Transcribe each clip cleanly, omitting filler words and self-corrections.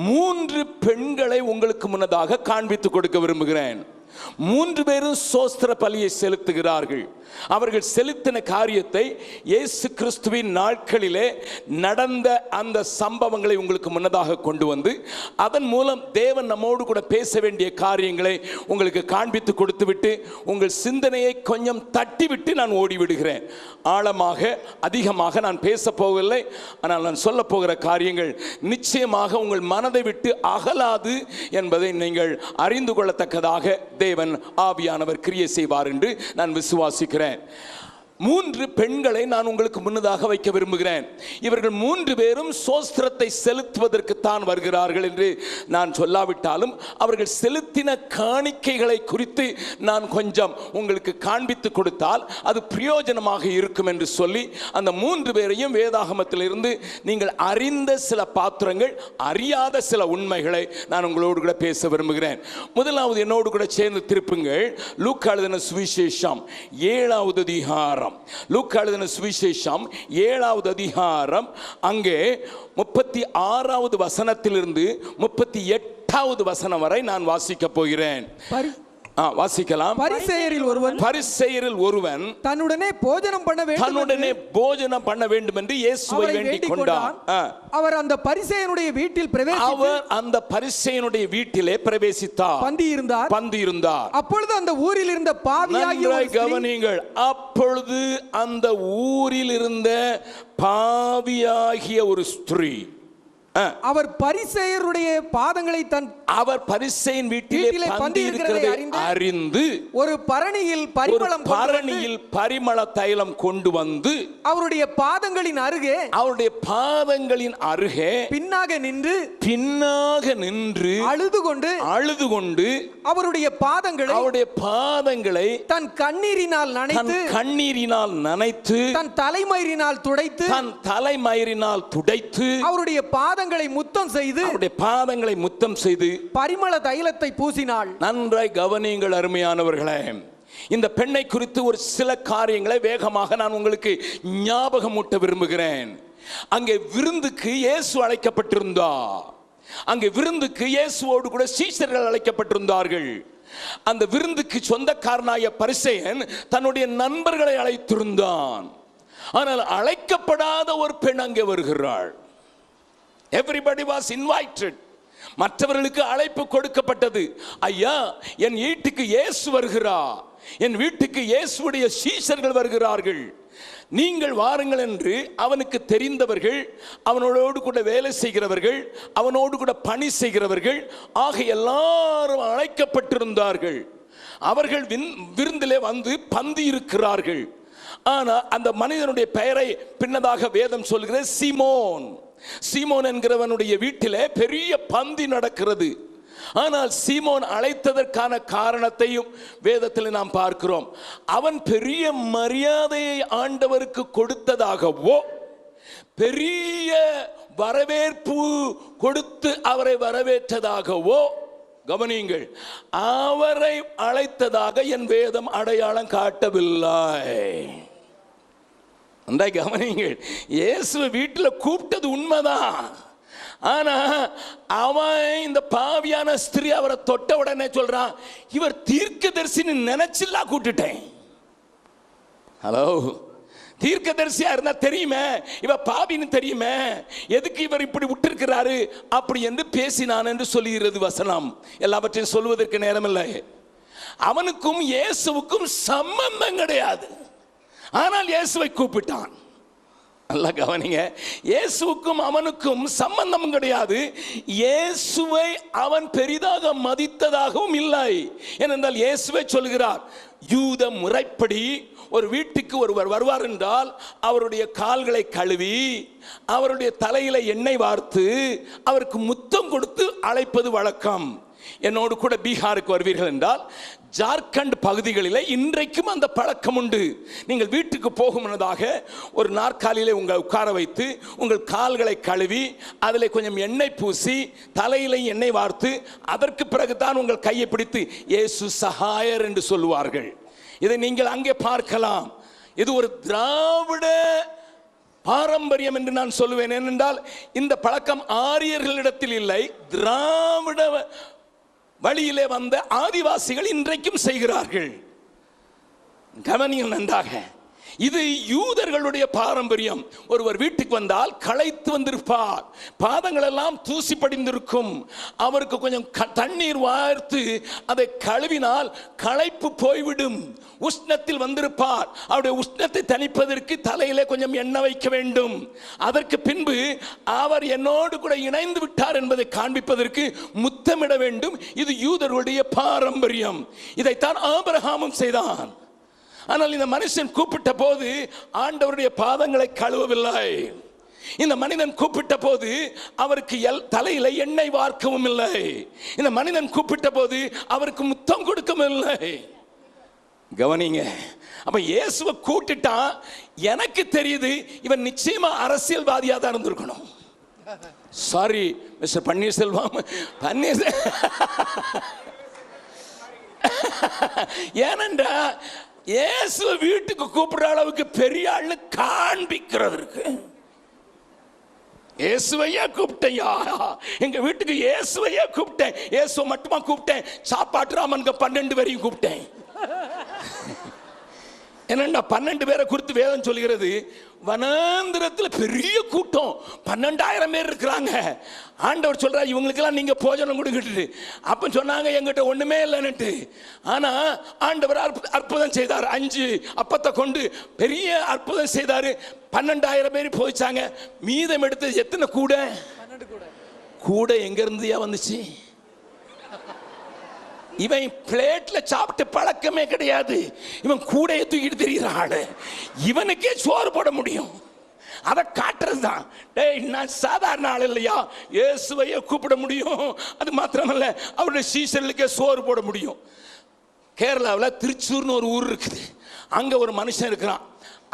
3 பெண்களை உங்களுக்கு முன்னதாக காண்பித்துக் கொடுக்க விரும்புகிறேன். 3 பேரும் சோஸ்திர பலியை செலுத்துகிறார்கள். அவர்கள் செலுத்தின காரியத்தை இயேசு கிறிஸ்துவின் நாட்களிலே நடந்த அந்த சம்பவங்களை உங்களுக்கு முன்னதாக கொண்டு வந்து அதன் மூலம் தேவன் நம்மோடு கூட பேச வேண்டிய காரியங்களை உங்களுக்கு காண்பித்து கொடுத்து விட்டு உங்கள் சிந்தனையை கொஞ்சம் தட்டிவிட்டு நான் ஓடிவிடுகிறேன். ஆழமாக அதிகமாக நான் பேச போகவில்லை. ஆனால் நான் சொல்ல போகிற காரியங்கள் நிச்சயமாக உங்கள் மனதை விட்டு அகலாது என்பதை நீங்கள் அறிந்து கொள்ளத்தக்கதாக தேவன் ஆவியானவர் கிரியை செய்வார் என்று நான் விசுவாசிக்கிறேன். 3 பெண்களை நான் உங்களுக்கு முன்னதாக வைக்க விரும்புகிறேன். இவர்கள் 3 பேரும் சோஸ்திரத்தை செலுத்துவதற்கு தான் வருகிறார்கள் என்று நான் சொல்லாவிட்டாலும் அவர்கள் செலுத்தின காணிக்கைகளை குறித்து நான் கொஞ்சம் உங்களுக்கு காண்பித்து கொடுத்தால் அது பிரயோஜனமாக இருக்கும் என்று சொல்லி அந்த 3 பேரையும் வேதாகமத்திலிருந்து நீங்கள் அறிந்த சில பாத்திரங்கள், அறியாத சில உண்மைகளை நான் உங்களோடு கூட பேச விரும்புகிறேன். முதலாவது என்னோடு கூட சேர்ந்து திருப்புங்கள். லூக்கா எழுதின சுவிசேஷம் 7வது அதிகாரம். லூக்கா எழுதின சுவிசேஷம் 7வது அதிகாரம் அங்கே 36வது வசனத்திலிருந்து 38வது வசனம் வரை நான் வாசிக்க போகிறேன். வாசிக்கலாம். பரிசேயரில் ஒருவன் தன்னுடனே போஜனம் பண்ண வேண்டும் என்று இயேசுவை வேண்டிக் கொண்டான். அவர் அந்த பரிசேயனுடைய வீட்டிலே பிரவேசித்தார். பந்தி இருந்தார். அப்பொழுது அந்த ஊரில் இருந்த கவனிங்கள். அப்பொழுது அந்த ஊரில் இருந்த பாவியாகிய ஒரு ஸ்திரீ அவர் பரிசேயருடைய பாதங்களை அவர் பரிசேயன் வீட்டிலே பந்தி இருக்கிறதை அறிந்து ஒரு பரணியில் பரிமள தைலம் கொண்டு வந்து அவருடைய பாதங்களின் அருகே பின்னாக நின்று அழுது கொண்டு அவருடைய பாதங்களை தன் கண்ணீரினால் நனைத்து தன் தலைமயிரினால் துடைத்து அவருடைய பாதங்களை முத்தம் செய்து பரிமள தைலத்தை பூசினாள். நன்றாய் கவனியுங்கள் அருமையானவர்களே. இந்த பெண்ணை குறித்து ஒரு சில காரியங்களை வேகமாக நான் உங்களுக்கு ஞாபகமூட்ட விரும்புகிறேன். அங்கே விருந்துக்கு இயேசு அழைக்கப்பட்டிருந்தார். அங்கே விருந்துக்கு இயேசுவோடு கூட சீஷர்கள் அழைக்கப்பட்டிருந்தார்கள். அந்த விருந்துக்கு சொந்தக்காரனாய பரிசேயன் தன்னுடைய நண்பர்களை அழைத்திருந்தான். ஆனால் அழைக்கப்படாத ஒரு பெண் அங்கே வருகிறாள். Everybody was invited. மற்றவர்களுக்கு அழைப்பு கொடுக்கப்பட்டது. ஐயா, என் வீட்டுக்கு இயேசு வருகிறார், என் வீட்டுக்கு இயேசுவுடைய சீஷர்கள் வருகிறார்கள், நீங்கள் வாருங்கள் என்று அவனுக்கு தெரிந்தவர்கள், அவனோடு கூட வேலை செய்கிறவர்கள், அவனோடு கூட பணி செய்கிறவர்கள் ஆக எல்லாரும் அழைக்கப்பட்டிருந்தார்கள். அவர்கள் விருந்திலே வந்து பந்தி இருக்கிறார்கள். ஆனால் அந்த மனிதனுடைய பெயரை பின்னதாக வேதம் சொல்கிறது சீமோன் என்கிறவனுடைய வீட்டிலே பெரிய பந்தி நடக்கிறது. ஆனால் சீமோன் அழைத்ததற்கான காரணத்தையும் வேதத்தில் நாம் பார்க்கிறோம். அவன் பெரிய மரியாதையை ஆண்டவருக்கு கொடுத்ததாகவோ பெரிய வரவேற்பு கொடுத்து அவரை வரவேற்றதாகவோ கவனியுங்கள், அவரை அழைத்ததாக என் வேதம் அடையாளம் காட்டவில்லை. கவனிங்கள், இயேசு வீட்டில் கூப்பிட்டது உண்மைதான். ஆனா அவன் இந்த பாவியான ஸ்திரீ அவரை தொட்ட உடனே சொல்றான், இவர் தீர்க்கதரிசின்னு நினைச்சில்லா கூட்டுட்டேன். ஹலோ, தீர்க்கதரிசியா இருந்தா தெரியுமே, இவ பாவின்னு தெரியுமே, எதுக்கு இவர் இப்படி விட்டிருக்கிறாரு அப்படி என்று பேசினான் என்று சொல்லுகிறது வசனம். எல்லாவற்றையும் சொல்வதற்கு நேரமில்லை. அவனுக்கும் இயேசுவுக்கும் சம்பந்தம் கிடையாது. ஆனால் இயேசுவை கூப்பிட்டான். நல்லா கவனிங்க, இயேசுவுக்கும் அவனுக்கும் சம்பந்தம் கிடையாது. இயேசுவை அவன் பெரிதாக மதித்ததாகவும் இல்லை. ஏனென்றால் இயேசுவை சொல்கிறார், யூத முறைப்படி ஒரு வீட்டுக்கு ஒருவர் வருவார் என்றால் அவருடைய கால்களை கழுவி அவருடைய தலையில எண்ணெய் வார்த்து அவருக்கு முத்தம் கொடுத்து அழைப்பது வழக்கம். என்னோடு கூட பீகாருக்கு வருவீர்கள் என்றால் ஜார்க்கண்ட் பகுதிகளில் இன்றைக்கும் அந்த பழக்கம் உண்டு. நீங்கள் வீட்டுக்கு போகும் முன்னதாக ஒரு நாற்காலியிலே உங்களை உட்கார வைத்து உங்கள் கால்களை கழுவி அதில் கொஞ்சம் எண்ணெய் பூசி தலையில எண்ணெய் வார்த்து அதற்கு பிறகுதான் உங்கள் கையை பிடித்து இயேசு சகாயர் என்று சொல்லுவார்கள். இதை நீங்கள் அங்கே பார்க்கலாம். இது ஒரு திராவிட பாரம்பரியம் என்று நான் சொல்லுவேன். ஏனென்றால் இந்த பழக்கம் ஆரியர்களிடத்தில் இல்லை, திராவிட வழியிலே வந்த ஆதிவாசிகள் இன்றைக்கும் செய்கிறார்கள். கவனியுங்கள் நன்றாக. இது யூதர்களுடைய பாரம்பரியம். ஒருவர் வீட்டுக்கு வந்தால் களைத்து வந்திருப்பார், பாதங்கள் எல்லாம் தூசி படிந்திருக்கும். அவருக்கு கொஞ்சம் தண்ணீர் வார்த்து அதை கழுவினால் களைப்பு போய்விடும். உஷ்ணத்தில் வந்திருப்பார், அவருடைய உஷ்ணத்தை தணிப்பதற்கு தலையிலே கொஞ்சம் எண்ணெய் வைக்க வேண்டும். அதற்கு பின்பு அவர் என்னோடு கூட இணைந்து விட்டார் என்பதை காண்பிப்பதற்கு முத்தமிட வேண்டும். இது யூதர்களுடைய பாரம்பரியம். இதைத்தான் ஆபிரகாமும் செய்தான். ஆனால் இந்த மனுஷன் கூப்பிட்ட போது ஆண்டவருடைய பாதங்களை கழுவவில்லை. இந்த மனிதன் கூப்பிட்ட போது அவருக்கு தலையில எண்ணெய் வார்க்கவும் இல்லை. இந்த மனிதன் கூப்பிட்ட போது அவருக்கு முத்தம் கொடுக்கவும் இல்லை. கவனிங்க. அப்ப இயேசுவை கூட்டிட்டான். எனக்கு தெரியுது இவன் நிச்சயமா அரசியல்வாதியா தான் இருந்திருக்கணும். சாரி மிஸ்டர் பன்னீர்செல்வம், ஏனென்றா இயேசுவை வீட்டுக்கு கூப்பிடுற அளவுக்கு பெரிய ஆள்னு காண்பிக்கிறதுக்கு இயேசுவையா கூப்பிட்டையா, எங்க வீட்டுக்கு இயேசுவையா கூப்பிட்டேன். இயேசுவை மட்டுமா கூப்பிட்டேன், சாப்பாட்டு ராமனுக்கு 12 பேரையும் கூப்பிட்டேன். என்னண்டா 12 பேரை குறித்து வேதம் சொல்கிறது. வனாந்திரத்தில் பெரிய கூட்டம், 12,000 பேர் இருக்கிறாங்க. ஆண்டவர் சொல்றார் இவங்களுக்கெல்லாம் நீங்க போஜனம் கொடுக்கிட்டு. அப்ப சொன்னாங்க எங்கிட்ட ஒண்ணுமே இல்லைன்னுட்டு. ஆனா ஆண்டவர் அற்புதம் செய்தார். 5 அப்பத்தை கொண்டு பெரிய அற்புதம் செய்தாரு. 12,000 பேர் போயிச்சாங்க. மீதம் எடுத்து எத்தனை கூட? 12 கூட எங்க இருந்தியா வந்துச்சு? இவன் பிளேட்ல சாப்பிட்டு பழக்கமே கிடையாது. இவன் கூடையை தூக்கிட்டு தெரிகிறாள். இவனுக்கே சோறு போட முடியும். அதை காட்டுறதுதான். டேய், நான் சாதாரண ஆள் இல்லையா, இயேசுவையே கூப்பிட முடியும். அது மாத்திரமல்ல, அவருடைய சீசர்களுக்கே சோறு போட முடியும். கேரளாவில் திருச்சூர்னு ஒரு ஊர் இருக்குது. அங்க ஒரு மனுஷன் இருக்கிறான்.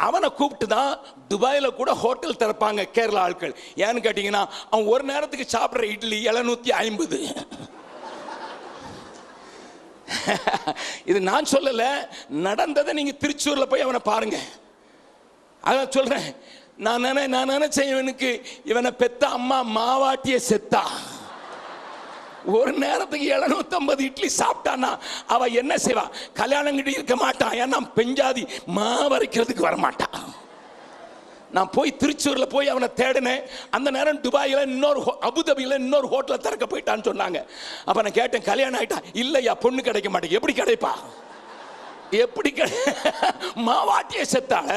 அவனை கூப்பிட்டு தான் துபாயில் கூட ஹோட்டல் திறப்பாங்க கேரளா ஆட்கள். ஏன்னு கேட்டீங்கன்னா அவன் ஒரு நேரத்துக்கு சாப்பிட்ற இட்லி 750. இது நான் சொல்லல, நடந்ததை நீங்க திருச்சூர்ல போய் அவனை பாருங்க. அதான் சொல்றேன். நான் நினைச்சேன் இவனுக்கு இவனை பெத்த அம்மா மாவாட்டிய செத்தா. ஒரு நேரத்துக்கு 750 இட்லி சாப்பிட்டானா அவ என்ன செய்வா? கல்யாணம் கிட்ட இருக்க மாட்டான். ஏன்னா பெஞ்சாதி மாவரைக்கிறதுக்கு வரமாட்டான். நான் போய் திருச்சூர்ல போய் அவனை தேடினேன். அந்த நேரம் துபாயில அபுதாபியில இன்னொரு ஹோட்டல திறக்க போயிட்டான்னு சொன்னாங்க. அப்ப நான் கேட்டேன், கல்யாணம் ஆயிட்டா? இல்லையா, பொண்ணு கிடைக்க மாட்டேங்க. எப்படி கிடைப்பா? எப்படி மாவாட்டிய செத்தால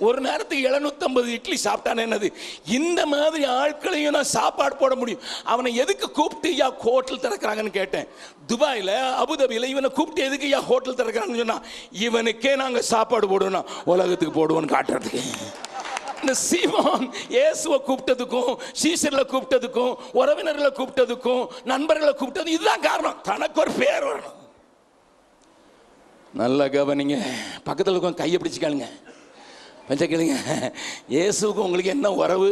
ஒரு நேரத்துக்கு 750 இட்லி சாப்பிட்டானே. என்னது இந்த மாதிரி ஆட்களையும் நான் சாப்பாடு போட முடியும்? அவனை எதுக்கு கூப்பிட்டு யா ஹோட்டல் திறக்கிறாங்கன்னு கேட்டேன். துபாயில அபுதாபியில இவனை கூப்பிட்டு எதுக்கு யா ஹோட்டல் திறக்கிறாங்கன்னு சொன்னா, இவனுக்கே நாங்க சாப்பாடு போடுவோம், உலகத்துக்கு போடுவோன்னு காட்டுறதுக்கு. இந்த சீமோன் இயேசுவை கூப்பிட்டதுக்கும் சீசர்களை கூப்பிட்டதுக்கும் உறவினர்களை கூப்பிட்டதுக்கும் நண்பர்களை கூப்பிட்டது இதுதான் காரணம். தனக்கு ஒரு பேர் வரணும். நல்ல கவனிங்க. பக்கத்தில் இருக்கும் கையை பிடிச்சிக்காளுங்க, பஞ்ச கேளுங்க. இயேசுக்கு உங்களுக்கு என்ன உறவு?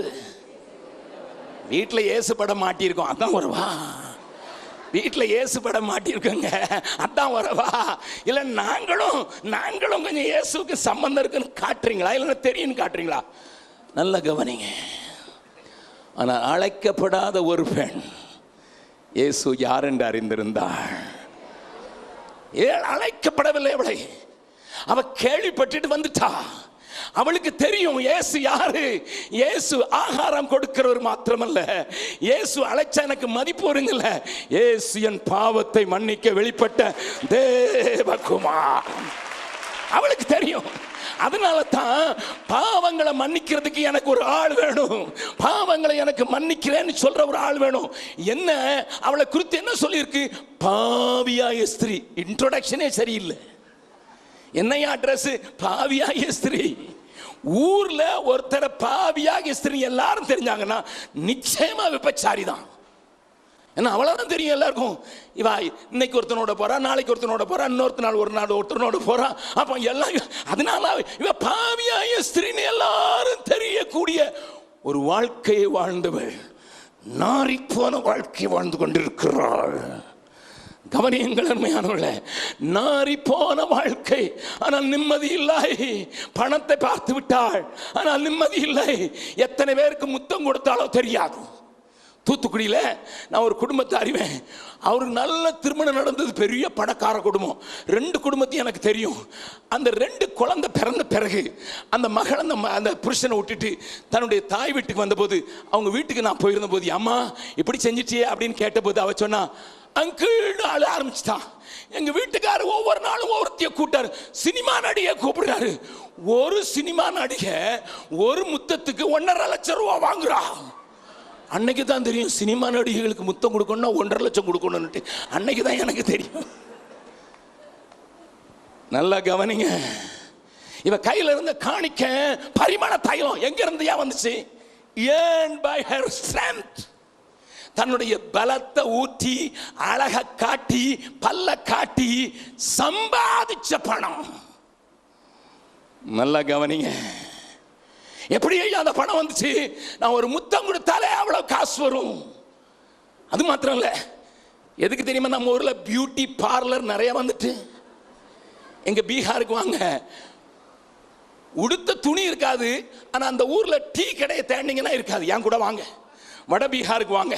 வீட்டில் இயேசு படம் மாட்டியிருக்கோம், அதான் உறவா? வீட்டில் இயேசு படம் மாட்டியிருக்கோங்க, அதான் உறவா? இல்லை நாங்களும் கொஞ்சம் இயேசுக்கு சம்பந்தம் இருக்குன்னு காட்டுறீங்களா, இல்லைன்னா தெரியுன்னு காட்டுறீங்களா? நல்ல கவனிங்க. ஆனால் அழைக்கப்படாத ஒரு பெண் இயேசு யார் என்று அறிந்திருந்தாள். அழைக்கப்படவில்லை அவளை. அவ கேள்விப்பட்டுட்டு வந்துட்டா. அவளுக்கு தெரியும் இயேசு யாரு. இயேசு ஆகாரம் கொடுக்கிறவர் மாத்திரமல்ல, இயேசு அழைச்சா எனக்கு மதிப்பு வருங்கல்ல. இயேசு என் பாவத்தை மன்னிக்க வெளிப்பட்ட தேவகுமார். அவளுக்கு தெரியும். அதனால தான் பாவங்களை மன்னிக்கிறதுக்கு எனக்கு ஒரு ஆள் வேணும், பாவங்களை எனக்கு மன்னிக்கிறேன்னு சொல்ற ஒரு ஆள் வேணும். என்ன அவளை குறித்து என்ன சொல்லியிருக்கு? பாவியாய ஸ்திரீ. இன்ட்ரோடக்ஷனே சரியில்லை. என்னையா அட்ரஸ்? பாவியாகிய ஸ்திரீ. ஊர்ல ஒருத்தர பாவியாகிய ஸ்திரீ எல்லாரும் தெரிஞ்சாங்கன்னா நிச்சயமா விபச்சாரி தான். ஏன்னா அவ்வளவுதான் தெரியும் எல்லாருக்கும். இவா இன்னைக்கு ஒருத்தனோட போறா, நாளைக்கு ஒருத்தனோட போறா, இன்னொருத்த நாள் ஒரு நாள் ஒருத்தனோட போறா. அப்ப எல்லாம் அதனால இவ பாவியாகிய ஸ்திரீன்னு எல்லாரும் தெரியக்கூடிய ஒரு வாழ்க்கையை வாழ்ந்தவள் நாரி போன வாழ்க்கை வாழ்ந்து கொண்டிருக்கிறாள். கவனியங்கள் அருமையானவர்களே, நாரி போன வாழ்க்கை ஆனால் நிம்மதி இல்லை. பணத்தை பார்த்து விட்டாள் ஆனால் நிம்மதி இல்லை. எத்தனை பேருக்கு முத்தம் கொடுத்தாலோ தெரியாது. தூத்துக்குடியில் நான் ஒரு குடும்பத்தை அறிவேன். அவருக்கு நல்ல திருமணம் நடந்தது, பெரிய பணக்கார குடும்பம். 2 குடும்பத்தையும் எனக்கு தெரியும். அந்த 2 குழந்தை பிறந்த பிறகு அந்த மகள் அந்த புருஷனை விட்டுட்டு தன்னுடைய தாய் வீட்டுக்கு வந்தபோது, அவங்க வீட்டுக்கு நான் போயிருந்த போது, அம்மா இப்படி செஞ்சிட்டியே அப்படின்னு கேட்டபோது அவ சொன்னா, அங்கிள் அழ ஆரம்பிச்சிட்டான். எங்க வீட்டுக்காரர் ஒவ்வொரு நாளும் ஒவ்வொருத்தைய கூட்டாரு, சினிமா நடிகை கூப்பிடுறாரு. ஒரு சினிமா நடிகை ஒரு முத்தத்துக்கு 1.5 லட்சம் ரூபா வாங்குறா. அன்னைக்கு தான் தெரியும் சினிமா நடிகைகளுக்கு முத்தம் கொடுக்கணும்னா 1.5 லட்சம் கொடுக்கணும்னு. அன்னைக்கு தான் எனக்கு தெரியும். நல்லா கவனிங்க. இவ கையில இருந்த காணிக்க பரிமாண தைலம் எங்க இருந்து வந்துச்சு? ஏன் பை ஹர் ஸ்ட்ரென்த். தன்னுடைய பலத்தை ஊற்றி அழக காட்டி பல்ல காட்டி சம்பாதிச்ச பணம். நல்லா கவனிங்க. எப்படி அந்த பணம் வந்துச்சு? நான் ஒரு முத்தம் கொடுத்தாலே அவ்வளவு காசு வரும். அது மாத்திரம் இல்ல, எதுக்கு தெரியுமா? நம்ம ஊர்ல பியூட்டி பார்லர் நிறைய வந்துட்டு. எங்க பீகாருக்கு வாங்க, உடுத்த துணி இருக்காது, ஆனா அந்த ஊர்ல டீ கடையை தேடினீங்கன்னா இருக்காது. என் கூட வாங்க, வட பீகாருக்கு வாங்க,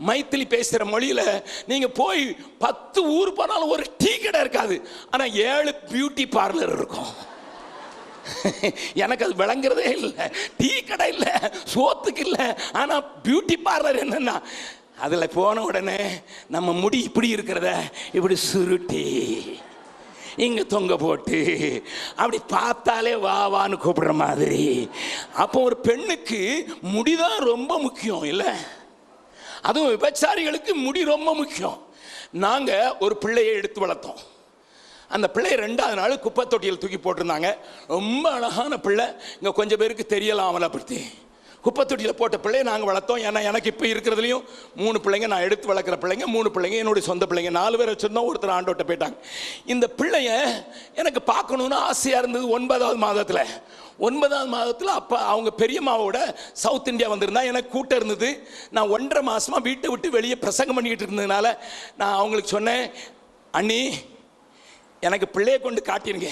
மைத்திலி பேசுற மொழியில நீங்க போய் 10 ஊர் போனாலும் ஒரு டீ கடை இருக்காது, ஆனா 7 பியூட்டி பார்லர் இருக்கும். எனக்கு அது விளங்குறதே இல்லை. டீ கடை இல்லை, சோத்துக்கு இல்லை, ஆனா பியூட்டி பார்லர் என்னன்னா அதுல போன உடனே நம்ம முடி இப்படி இருக்கிறத இப்படி சுருட்டி இங்க தொங்க போட்டு அப்படி பார்த்தாலே வா வான்னு கூப்பிடுற மாதிரி. அப்போ ஒரு பெண்ணுக்கு முடிதான் ரொம்ப முக்கியம் இல்லை? அதுவும் விபச்சாரிகளுக்கு முடி ரொம்ப முக்கியம். நாங்க ஒரு பிள்ளையை எடுத்து வளர்த்தோம். அந்த பிள்ளை 2வது நாள் குப்பை தொட்டியில் தூக்கி போட்டிருந்தாங்க. ரொம்ப அழகான பிள்ளை. இங்கே கொஞ்சம் பேருக்கு தெரியலாம் அவளை பற்றி. குப்பை தொட்டியில் போட்ட பிள்ளையை நாங்கள் வளர்த்தோம். ஏன்னா எனக்கு இப்போ இருக்கிறதுலையும் 3 பிள்ளைங்க, நான் எடுத்து வளர்க்குற பிள்ளைங்க 3 பிள்ளைங்க, என்னுடைய சொந்த பிள்ளைங்க. 4 பேர் வச்சுருந்தோம், ஒருத்தர் ஆண்டோட்ட போயிட்டாங்க. இந்த பிள்ளைய எனக்கு பார்க்கணுன்னு ஆசையாக இருந்தது. 9வது மாதத்தில் 9வது மாதத்தில் அப்போ அவங்க பெரியம்மாவோட சவுத் இந்தியா வந்திருந்தா. எனக்கு கூட்டம் இருந்தது. நான் 1.5 மாதமாக வீட்டை விட்டு வெளியே பிரசங்கம் பண்ணிக்கிட்டு இருந்ததுனால நான் அவங்களுக்கு சொன்னேன், அண்ணி எனக்கு பிள்ளையை கொண்டு காட்டிருங்க.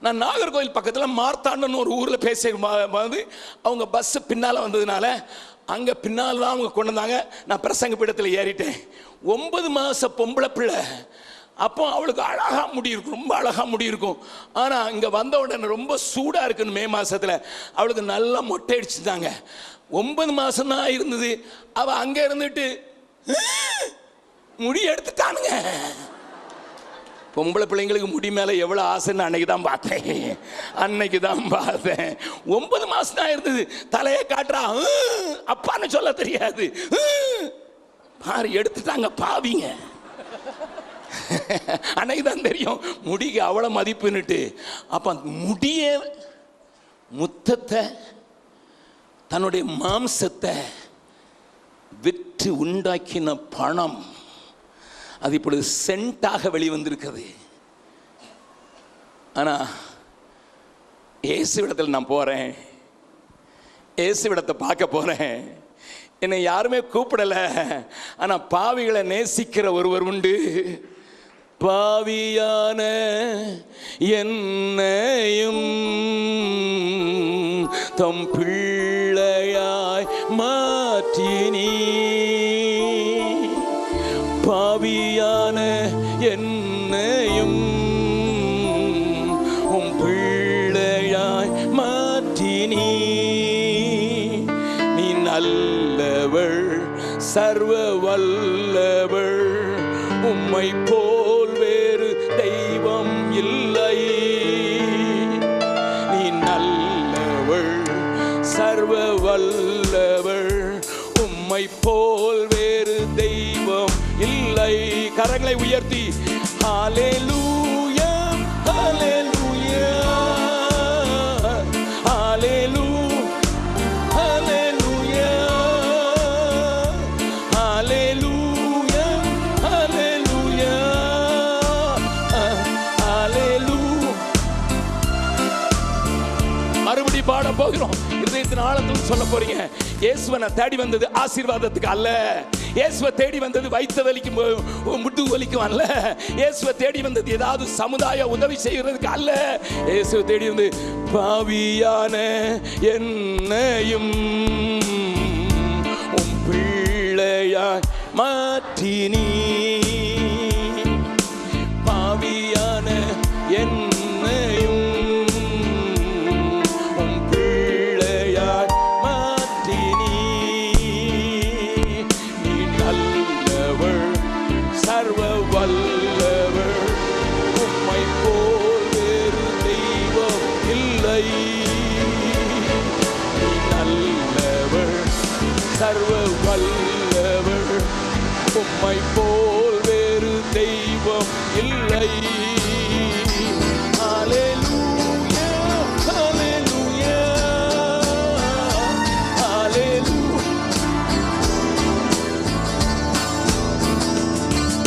நான் நாகர்கோவில் பக்கத்தில் மார்த்தாண்டன்னு ஒரு ஊரில் பேச வந்து அவங்க பஸ்ஸு பின்னால் வந்ததுனால அங்கே பின்னால் தான் அவங்க கொண்டு வந்தாங்க. நான் பிரசங்க பீடத்தில் ஏறிட்டேன். 9 மாத பொம்பளை பிள்ளை. அப்போ அவளுக்கு அழகாக முடி இருக்கும், ரொம்ப அழகாக முடி இருக்கும். ஆனால் இங்கே வந்த உடனே ரொம்ப சூடாக இருக்குன்னு மே மாதத்தில் அவளுக்கு நல்லா மொட்டை அடிச்சுட்டாங்க. 9 மாதம் தான் இருந்தது. அவள் அங்கே இருந்துட்டு முடி எடுத்துட்டானுங்க. பொம்பளை பிள்ளைங்களுக்கு முடி மேலே எவ்வளோ ஆசைன்னு அன்னைக்கு தான் பார்த்தேன். 9 மாதம் தான் இருந்தது. தலையை காட்டுறா, அப்பான்னு சொல்ல தெரியாது. பாரு எடுத்துட்டாங்க பாவிங்க. அன்னைக்கு தான் தெரியும் முடிக்கு அவ்வளோ மதிப்புன்னுட்டு. அப்போ முடிய முத்தத்தை தன்னுடைய மாம்சத்தை விற்று உண்டாக்கின பணம் அது இப்பொழுது சென்ட்டாக வெளிவந்திருக்கிறது. ஆனா இயேசுவிடத்தில் நான் போறேன், இயேசுவிடத்தை பார்க்க போறேன். என்னை யாருமே கூப்பிடல, ஆனா பாவிகளை நேசிக்கிற ஒருவர் உண்டு. பாவியான என்னையும் தம் பிள்ளையாய் மாற்றினீ. பாவியான என்னையும் உம் பிள்ளையாய் மாற்றினீ. நீ நல்லவள், சர்வ வல்லவள், உம்மை போல் வேறு தெய்வம் இல்லை. நீ நல்லவள், சர்வ வல்லவள், உம்மை போல் வேறு தெய்வம் இல்லை. கரங்களை உயர்த்தி ஹல்லேலூயா ஹல்லேலூயா ஹல்லேலூயா ஹல்லேலூயா ஹல்லேலூயா ஹல்லேலூயா ஹல்லேலூயா. மறுபடி பாட போகிறோம். இதயத்தின் ஆழத்தில் சொல்ல போறீங்க. இயேசுவை நான் தேடி வந்தது ஆசீர்வாதத்துக்கு அல்ல, இயேசுவை தேடி வந்தது வயிற்று வலிக்கும் முட்டு வலிக்கும் அல்ல. இயேசுவை தேடி வந்தது ஏதாவது சமுதாய உதவி செய்யறதுக்கு அல்ல. இயேசுவை தேடி வந்து பாவியான என்னையும் உம் பிள்ளையாய் மாற்றினீ. பாவியான என்னையும் உம் பிள்ளையாய் மாற்றினீ. நீ நல்லவர், சர்வ வல்லவர், உம்மை போல் வேறு தெய்வம் இல்லை. நீ நல்லவர், சர்வ வல்லவர், உம்மை போல் வேறு தெய்வம் இல்லை. ஹல்லேலூயா, ஹல்லேலூயா, ஹல்லேலூயா,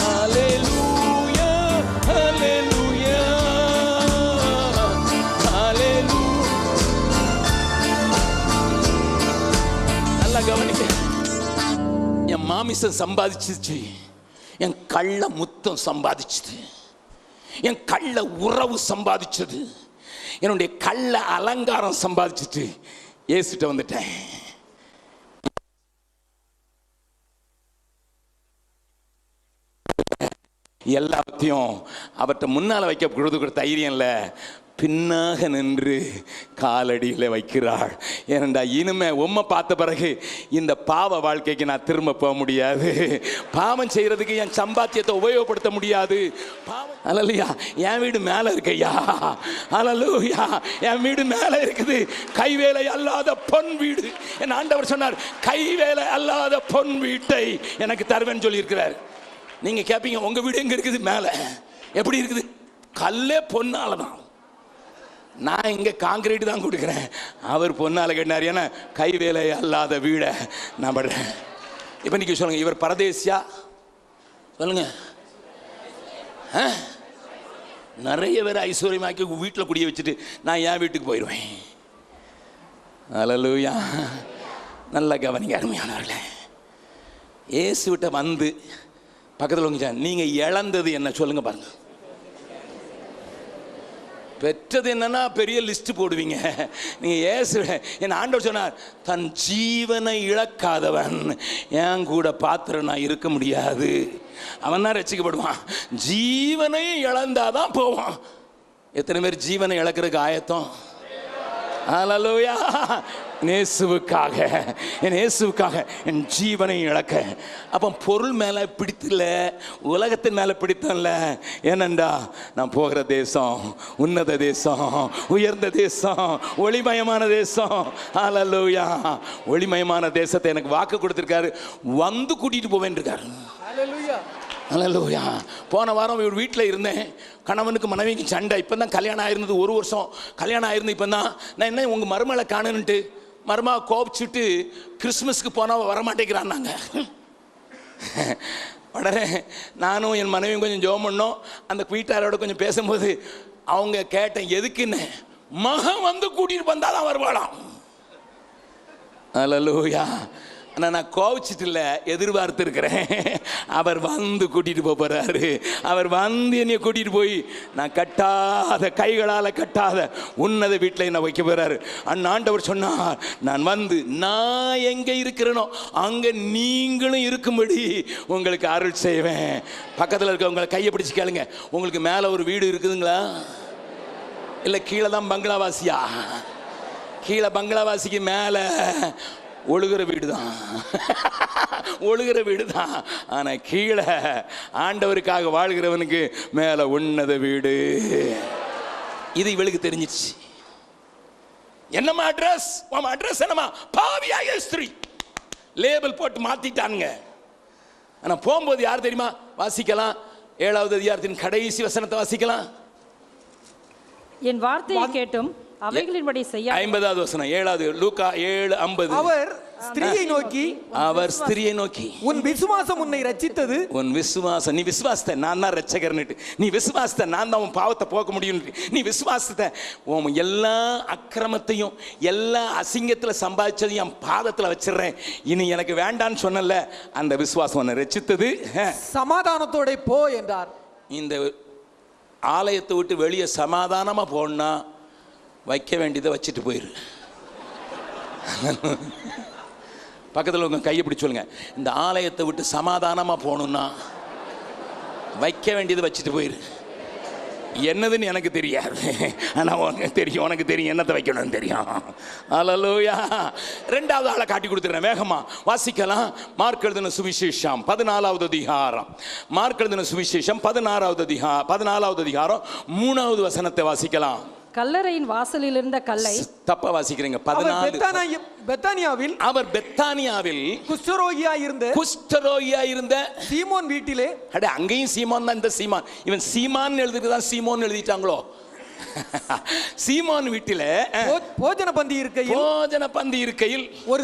ஹல்லேலூயா, ஹல்லேலூயா, ஹல்லேலூயா. நல்லா கவனிக்க. என் மாமிசம் சம்பாதிச்சிச்சு, என் கள்ள முத்தம் சம்பாதிச்சது, என் கள்ள உறவு சம்பாதிச்சது, என்னுடைய கள்ள அலங்காரம் சம்பாதிச்சுட்டு ஏசிட்ட வந்துட்டேன். எல்லாத்தையும் அவர்கிட்ட முன்னால் வைக்க கொடுத்துக்கிற தைரியம் இல்லை, பின்னாக நின்று காலடியில் வைக்கிறாள். ஏனண்டா இனிமே உம்மை பார்த்த பிறகு இந்த பாவ வாழ்க்கைக்கு நான் திரும்ப போக முடியாது. பாவம் செய்யறதுக்கு என் சம்பாத்தியத்தை உபயோகப்படுத்த முடியாது. அல்லையா, என் வீடு மேலே இருக்கையா, அல்லூயா, என் வீடு மேலே இருக்குது. கைவேலை அல்லாத பொன் வீடு. என் ஆண்டவர் சொன்னார், கைவேலை அல்லாத பொன் வீட்டை எனக்கு தருவேன்னு சொல்லியிருக்கிறார். நீங்க கேட்பீங்க, உங்க வீடு எங்க இருக்குது? மேலே. எப்படி இருக்குது? கல்லே பொன்னால தான். நான் இங்கே காங்கிரீட் தான் கொடுக்குறேன், அவர் பொண்ணால் கேட்டார். ஏன்னா கை வேலை அல்லாத வீடை நான் படுறேன். இப்போ நீங்கள் சொல்லுங்கள், இவர் பரதேசியா? சொல்லுங்க. நிறைய பேர் ஐஸ்வர்யமாக்கி வீட்டில் குடிய வச்சுட்டு நான் என் வீட்டுக்கு போயிடுவேன். அல்லேலூயா. நல்ல கவனிங்க அருமையானவர்களே. இயேசுவிட்ட வந்து பக்கத்தில் உங்க நீங்கள் இழந்தது என்ன சொல்லுங்க பாருங்க. பெற்றது என்னன்னா பெரிய லிஸ்ட் போடுவீங்க நீங்க. ஏசு என் ஆண்டவர் சொன்னார், தன் ஜீவனை இழக்காதவன் என் கூட பாத்திரம் நான் இருக்க முடியாது. அவன் தான் ரட்சிக்கப்படுவான். ஜீவனையும் இழந்தாதான் போவான். எத்தனை பேர் ஜீவனை இழக்கிறதுக்கு ஆயத்தம்? ஹல்லேலூயா. இயேசுவுக்காக, என் இயேசுவுக்காக என் ஜீவனை இழக்க. அப்போ பொருள் மேலே பிடித்தில்ல, உலகத்தின் மேலே பிடித்தல. ஏனண்டா நான் போகிற தேசம் உன்னத தேசம், உயர்ந்த தேசம், ஒளிமயமான தேசம். ஹல்லேலூயா. ஒளிமயமான தேசத்தை எனக்கு வாக்கு கொடுத்துருக்காரு, வந்து கூட்டிட்டு போவேன் இருக்காரு. ஹல்லேலூயா. ஹல்லேலூயா. போன வாரம் இவர் வீட்டில் இருந்தேன். கணவனுக்கு மனைவிக்கு சண்டை. இப்போ தான் கல்யாணம் ஆயிருந்தது, 1 வருஷம் கல்யாணம் ஆயிருந்து. இப்போ தான் நான் என்ன உங்கள் மருமகளை காணுன்ட்டு மருமா கோபிச்சுட்டு கிறிஸ்மஸ்க்கு போனால் வரமாட்டேங்கிறான்னாங்க. உடனே நானும் என் மனைவியும் கொஞ்சம் ஜெபம் பண்ணோம். அந்த வீட்டாரோட கொஞ்சம் பேசும்போது அவங்க கேட்டேன், எதுக்குன்னு. மகன் வந்து கூட்டிகிட்டு வந்தால் தான் வருவாளாம். ஹல்லேலூயா. ஆனால் நான் கோவிச்சிட்டு இல்லை, எதிர்பார்த்து இருக்கிறேன். அவர் வந்து கூட்டிகிட்டு போகிறாரு. அவர் வந்து என்னை கூட்டிகிட்டு போய் நான் கட்டாத, கைகளால் கட்டாத உன்னத வீட்டில் என்ன வைக்க போகிறாரு. ஆண்டவர் சொன்னார், நான் வந்து நான் எங்கே இருக்கிறேனோ அங்கே நீங்களும் இருக்கும்படி உங்களுக்கு அருள் செய்வேன். பக்கத்தில் இருக்கவங்களை கையை பிடிச்சி கேளுங்க, உங்களுக்கு மேலே ஒரு வீடு இருக்குதுங்களா? இல்லை கீழே தான் பங்களாவாசியா? கீழே பங்களாவாசிக்கு மேலே ஒழுகிற வீடு தான், ஒழுகிற வீடு தான். ஆனால் கீழே ஆண்டவருக்காக வாழ்கிறவனுக்கு மேலே உன்னத வீடு. இது இவளுக்கு தெரிஞ்சிச்சு. என்னம்மா அட்ரஸ்? உன் அட்ரஸ் என்னம்மா? பாவியாக ஸ்திரீ. லேபிள் போட்டு மாத்திட்டானுங்க. ஆனால் போகும்போது யார் தெரியுமா? வாசிக்கலாம், 7வது அதிகாரத்தின் கடைசி வசனத்தை வாசிக்கலாம். என் வார்த்தையை கேட்டும் அவைகளின்படி செய்ய 50வது வசனம் 7வது லூக்கா 7:50. அவர் ஸ்திரீயை நோக்கி, அவர் ஸ்திரியை நோக்கி, உன் விசுவாசம் உன்னை ரட்சித்தது. உன் விசுவாசம், நீ விசுவாசத்தை நான் தான் ரட்சகர்னுட்டு, நீ விசுவாசத்தை நான் தான் உன் பாவத்தை போக்க முடியும், நீ விசுவாசத்தை உன் எல்லா அக்கிரமத்தையும் எல்லா அசிங்கத்தில் சம்பாதிச்சதையும் என் பாதத்தில் வச்சிடுறேன், இனி எனக்கு வேண்டான்னு சொன்னல, அந்த விசுவாசம் உன்னை ரட்சித்தது, சமாதானத்தோட போ என்றார். இந்த ஆலயத்தை விட்டு வெளியே சமாதானமாக போனா வைக்க வேண்டியதை வச்சுட்டு போயிரு. பக்கத்தில் உங்க கையை பிடிச்சு சொல்லுங்க, இந்த ஆலயத்தை விட்டு சமாதானமாக போகணும்னா வைக்க வேண்டியதை வச்சுட்டு போயிரு. என்னதுன்னு எனக்கு தெரியாது, ஆனால் உனக்கு தெரியும் என்னத்தை வைக்கணும்னு தெரியும். அல்லேலூயா. 2வது ஆளை காட்டி கொடுத்துறேன், வேகமா வாசிக்கலாம். மார்க் எழுதின சுவிசேஷம் 14வது அதிகாரம், மார்க் எழுதின சுவிசேஷம் 14வது அதிகாரம் 3வது வசனத்தை வாசிக்கலாம். கல்லறையின் வாசலில் இருந்த கல்லை, தப்பா வாசிக்கிறீங்க, அவர் 14. பெத்தானியாவில், அவர் பெத்தானியாவில் குஷ்டரோகியா இருந்த சீமோன் வீட்டிலே, அங்கேயும் சீமோன் தான், இந்த சீமான், இவன் சீமான் எழுதிட்டு தான் சீமோன் எழுதிட்டாங்களோ. சீமோன் வீட்டில போஜன பந்தி இருக்கையில் ஒரு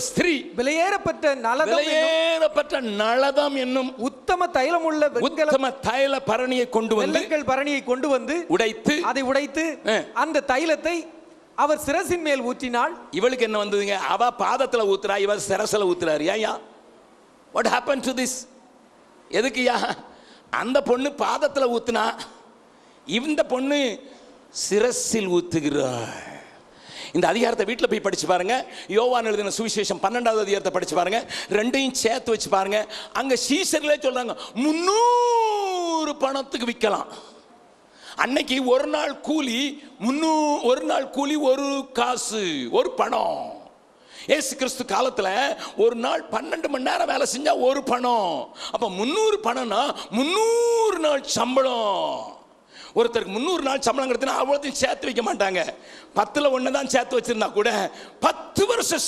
ஸ்திரீ விலையேறப்பட்ட நளதம் என்னும் உத்தம தைல பரணியை கொண்டு வந்து உடைத்து அந்த தைலத்தை அவர் சிரசின் மேல் ஊற்றினாள். இவளுக்கு என்ன வந்ததுங்க? அவ பாதத்துல ஊத்துறா, இவர் சிரசுல ஊத்துறாரு. ஏயா, வாட் ஹேப்பன் டு திஸ்? எதுக்குயா? அந்த பொண்ணு பாதத்துல ஊத்துனா, இந்த பொண்ணு சிரசில் ஊத்துகிறாள். இந்த அதிகாரத்தை வீட்டில் போய் படிச்சு பாருங்க. யோவான் எழுதின சுவிசேஷம் 12வது அதிகாரத்தை படிச்சு பாருங்க. ரெண்டையும் சேர்த்து வச்சு பாருங்க. அங்க சீசர்களே சொல்றாங்க 300 பணத்துக்கு விற்கலாம். அன்னைக்கு ஒரு நாள் கூலி 1 காசு, 1 பணம். ஏசு கிறிஸ்து காலத்துல ஒரு நாள் 12 மணி நேரம் வேலை செஞ்சா 1 பணம். அப்ப 300 பணம்னா 300 நாள் சம்பளம். ஒருத்தருக்கு 300 நாள் சம்பளம் கிடைத்தா அவ்வளோத்தையும் சேர்த்து வைக்க மாட்டாங்க. 10ல் 1 தான் சேர்த்து வச்சிருந்தா கூட 10 வருஷம்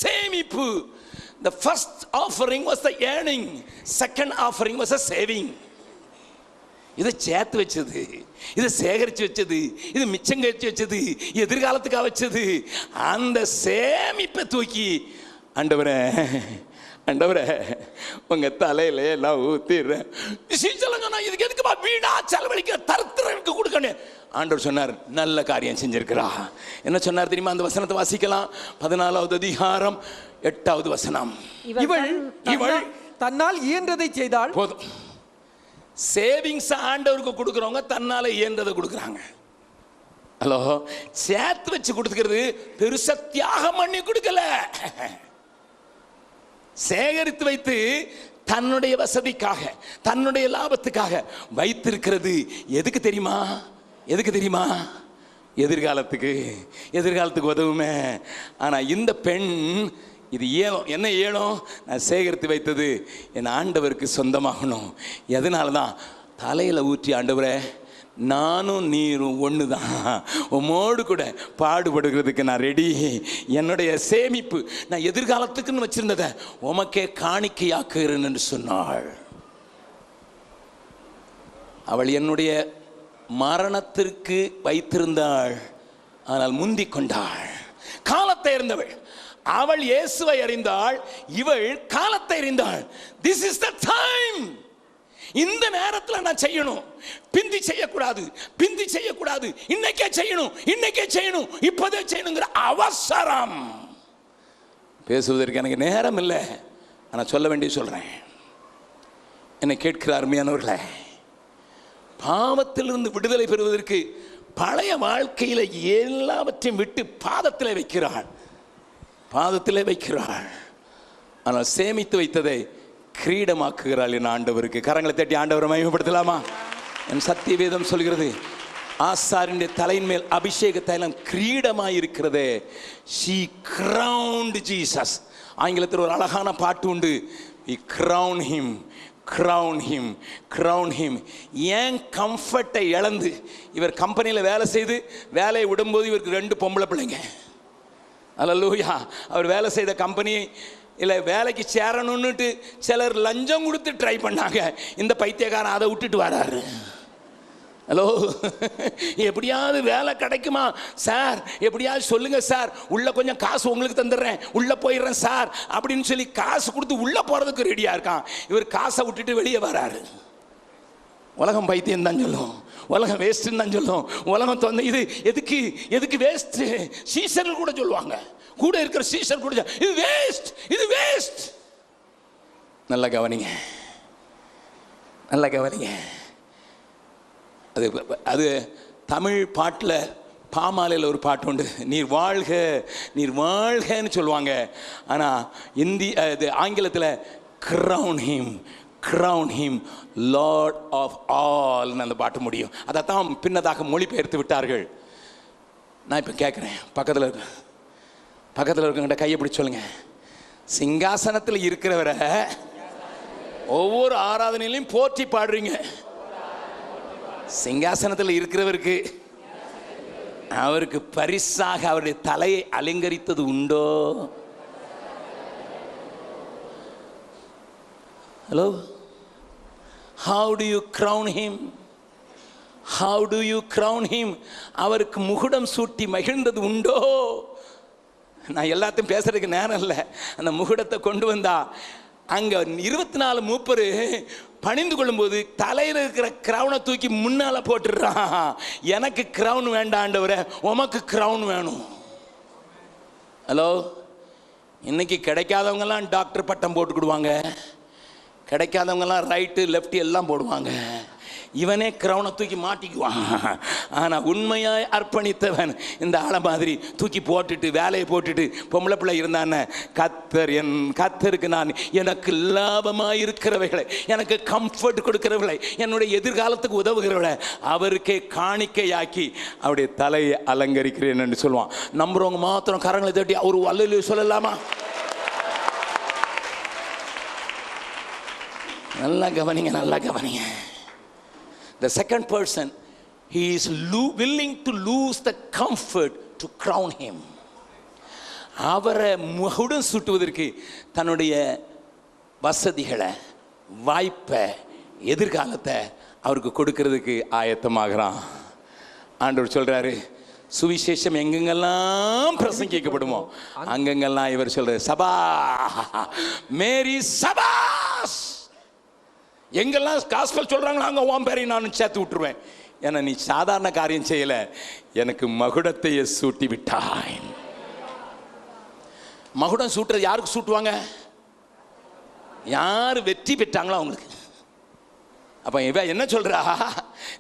சேமிப்பு. The first offering was the earning, second offering was a saving. இதை சேர்த்து வச்சது, இதை சேகரித்து வச்சது, இது மிச்சம் கழிச்சு வச்சது, எதிர்காலத்துக்காக வச்சது. அந்த சேமிப்பை தூக்கி ஆண்டவரே உங்க தலையில எல்லாம் ஊத்திடுறேன். இதுக்கு எதுக்குமா வீணா செலவழிக்க, தரத்திற்கு கொடுக்கணும். ஆண்டவர் சொன்னார், நல்ல காரியம் செஞ்சிருக்கிறா. என்ன சொன்னார் தெரியுமா? அந்த வசனத்தை வாசிக்கலாம். 14வது அதிகாரம் 8வது வசனம். இவள் தன்னால் இயன்றதை செய்தால் போதும். சேவிங்ஸ் ஆண்டவருக்கு கொடுக்குறவங்க தன்னால இயன்றதை கொடுக்குறாங்க. ஹலோ, சேர்த்து வச்சு கொடுத்துக்கிறது பெருசா தியாகம் பண்ணி கொடுக்கல, சேகரித்து வைத்து தன்னுடைய வசதிக்காக, தன்னுடைய லாபத்துக்காக வைத்திருக்கிறது. எதுக்கு தெரியுமா? எதிர்காலத்துக்கு உதவுமே. ஆனா இந்த பெண் இது ஏலம், என்ன ஏலம்? நான் சேகரித்து வைத்தது என் ஆண்டவருக்கு சொந்தமாகணும். எதனால தான் தலையில ஊற்றி, ஆண்டவரே நானும் நீரும் ஒன்று தான், உம்மோடு கூட பாடுபடுகிறதுக்கு நான் ரெடி. என்னுடைய சேமிப்பு நான் எதிர்காலத்துக்குன்னு வச்சிருந்ததை உமக்கே காணிக்கையாக்குகிறேன் என்று சொன்னாள். அவள் என்னுடைய மரணத்திற்கு வைத்திருந்தாள், ஆனால் முந்திக் கொண்டாள். காலத்தை அறிந்தவள். அவள் இயேசுவை அறிந்தாள், இவள் காலத்தை அறிந்தாள். This is the time. இந்த நேரத்தில் நான் செய்யணும், பிந்தி செய்யக்கூடாது, இன்னைக்கே செய்யணும், இப்போதே செய்யணுங்கிற அவசரம். பேசுவதற்கு எனக்கு நேரம் இல்லை, ஆனால் சொல்ல வேண்டிய சொல்றேன். என்னை கேட்கிற அருமையானவர்களே, பாவத்திலிருந்து விடுதலை பெறுவதற்கு பழைய வாழ்க்கையில் எல்லாவற்றையும் விட்டு பாதத்தில் வைக்கிறாள். ஆனால் சேமித்து வைத்ததை கிரீடமாக்குகிறாள் என் ஆண்டவருக்கு. கரங்களை தட்டி ஆண்டவரை மகிமைப்படுத்தலாமா? என் சத்திய வேதம் சொல்கிறது, ஆசாரின் தலையின் மேல் அபிஷேக தைலம் கிரீடமாயிருக்கிறதே. she crowned Jesus. ஆங்கிலத்தில் ஒரு அழகான பாட்டு உண்டு, we crown him. ஏன் கம்ஃபர்ட்டை இழந்து இவர் கம்பெனியில் வேலை செய்து வேலையை விடும்போது இவருக்கு 2 பொம்பளை பிள்ளைங்க. அல்லேலூயா. அவர் வேலை செய்த கம்பெனி இல்லை, வேலைக்கு சேரணும்னுட்டு சிலர் லஞ்சம் கொடுத்து ட்ரை பண்ணாங்க. இந்த பைத்தியக்காரன் அதை விட்டுட்டு வராரு. ஹலோ, எப்படியாவது வேலை கிடைக்குமா சார், எப்படியாவது சொல்லுங்க சார், உள்ள கொஞ்சம் காசு உங்களுக்கு தந்துடுறேன், உள்ள போயிடுறேன் சார் அப்படின்னு சொல்லி காசு கொடுத்து உள்ள போறதுக்கு ரெடியா இருக்கான். இவர் காசை விட்டுட்டு வெளியே வராரு. உலகம் பைத்தியம் தான் சொல்லும், உலகம் வேஸ்ட்னு தான் சொல்லும், உலகம் தந்து இது எதுக்கு எதுக்கு வேஸ்ட். சீசர்கள் கூட சொல்லுவாங்க, கூட இருக்கிற சீசர் கூட இது வேஸ்ட், இது வேஸ்ட். நல்லா கவனிங்க, நல்லா கவனிங்க. அது அது தமிழ் பாட்டில் பாமாலையில் ஒரு பாட்டு உண்டு, நீர் வாழ்க நீர் வாழ்கன்னு சொல்லுவாங்க. ஆனால் ஆங்கிலத்தில் crown him Lord of all அந்த பாட்டு முடியும். அதைத்தான் பின்னதாக மொழிபெயர்த்து விட்டார்கள். நான் இப்போ கேட்குறேன், பக்கத்தில் இருக்கவங்கிட்ட கையை பிடிச்சி சொல்லுங்க, சிங்காசனத்தில் இருக்கிறவரை ஒவ்வொரு ஆராதனையிலையும் போற்றி பாடுறீங்க. சிங்காசனத்தில் இருக்கிறவருக்கு அவருக்கு பரிசாக அவருடைய தலையை அலங்கரித்தது உண்டோ? Hello, how do you crown him? How do you crown him? அவருக்கு முகுடம் சூட்டி மகிழ்ந்தது உண்டோ? நான் எல்லாத்தையும் பேசுறதுக்கு நேரம் இல்லை. அந்த முகுடத்தை கொண்டு வந்தா அங்க 24 மூப்பரு பணிந்து கொள்ளும்போது தலையில் இருக்கிற கிரவுனை தூக்கி முன்னால போட்டுடுறான். எனக்கு கிரவுன் வேண்டாம் ஆண்டவரே, உமக்கு கிரவுன் வேணும். ஹலோ, இன்னைக்கு கிடைக்காதவங்கெல்லாம் டாக்டர் பட்டம் போட்டுக்கிடுவாங்க, கிடைக்காதவங்கெல்லாம் ரைட்டு லெஃப்ட் எல்லாம் போடுவாங்க. இவனே கிரவுனை தூக்கி மாட்டிக்குவான். ஆனால் உண்மையாய் அர்ப்பணித்தவன் இந்த ஆளை மாதிரி தூக்கி போட்டுட்டு வேலையை போட்டுட்டு பொம்பளை பிள்ளை இருந்தானே, கத்தருக்கு நான் எனக்கு லாபமாக இருக்கிறவைகளை, எனக்கு கம்ஃபர்ட் கொடுக்கிறவர்களை, என்னுடைய எதிர்காலத்துக்கு உதவுகிறவர்களை அவருக்கே காணிக்கையாக்கி அவருடைய தலையை அலங்கரிக்கிறேன் என்று சொல்லுவான். நம்புறவங்க மாத்திரம் கரங்களை தட்டி அவர் அல்லேலூயா சொல்லலாமா? நல்லா கவனிங்க, நல்லா கவனிங்க. The second person, he is willing to lose the comfort to crown him. அவரை முகுடம் சூட்டுவதற்கு தன்னுடைய வசதிகளை, வாய்ப்பை, எதிர்காலத்தை அவருக்கு கொடுக்கிறதுக்கு ஆயத்தமாகறான். ஆண்டவர் சொல்றாரு, சுவிசேஷம் எங்கெங்கெல்லாம் பிரசங்கிக்கப்படுமோ அங்கெங்கெல்லாம் இவர் சொல்றாரு, சபா மேரி சபாஸ். எங்கெல்லாம் காஸ்பல் சொல்றாங்களோ அங்கே உன் பேரை நான் சேர்த்து விட்டுருவேன். ஏன்னா நீ சாதாரண காரியம் செய்யல, எனக்கு மகுடத்தையே சூட்டி விட்டாய். மகுடம் சூட்டுறது யாருக்கு சூட்டுவாங்க? யார் வெற்றி பெற்றாங்களோ அவங்களுக்கு. அப்ப இவ என்ன சொல்றா,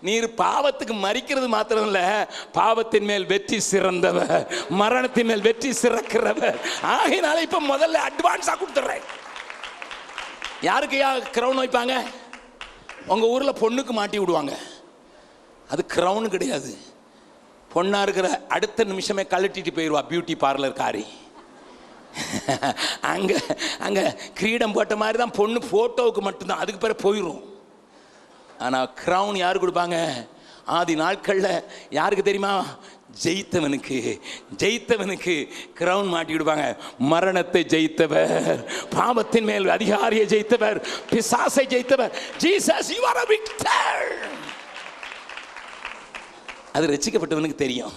நீர் பாவத்துக்கு மரிக்கிறது மாத்திரம் இல்ல, பாவத்தின் மேல் வெற்றி சிறந்தவர், மரணத்தின் மேல் வெற்றி சிறக்கிறவர். ஆகையினால இப்ப முதல்ல அட்வான்ஸா கொடுத்துறேன். யாருக்கு கிரவுன் வைப்பாங்க? உங்க ஊர்ல பொண்ணுக்கு மாட்டி விடுவாங்க. அது கிரவுன் கிடையாது. பொண்ணா இருக்கிற அடுத்த நிமிஷமே கழட்டிட்டு போயிடுவா பியூட்டி பார்லர் காரி. அங்க அங்க கிரீடம் போட்ட மாதிரி தான் பொண்ணு போட்டோவுக்கு மட்டும்தான், அதுக்கு பிறகு போயிடும். ஆனா கிரவுன் யாரு கொடுப்பாங்க? ஆதி நாட்கள்ல யாருக்கு தெரியுமா? ஜெயித்தவனுக்கு கிரவுன் மாட்டி விடுவாங்க. மரணத்தை ஜெயித்தவர், பாவத்தின் மேல் அதிகாரியை ஜெயித்தவர், பிசாசை ஜெயித்தவர். Jesus, you are a victor. அது ரட்சிக்கப்பட்டவனுக்கு தெரியும்.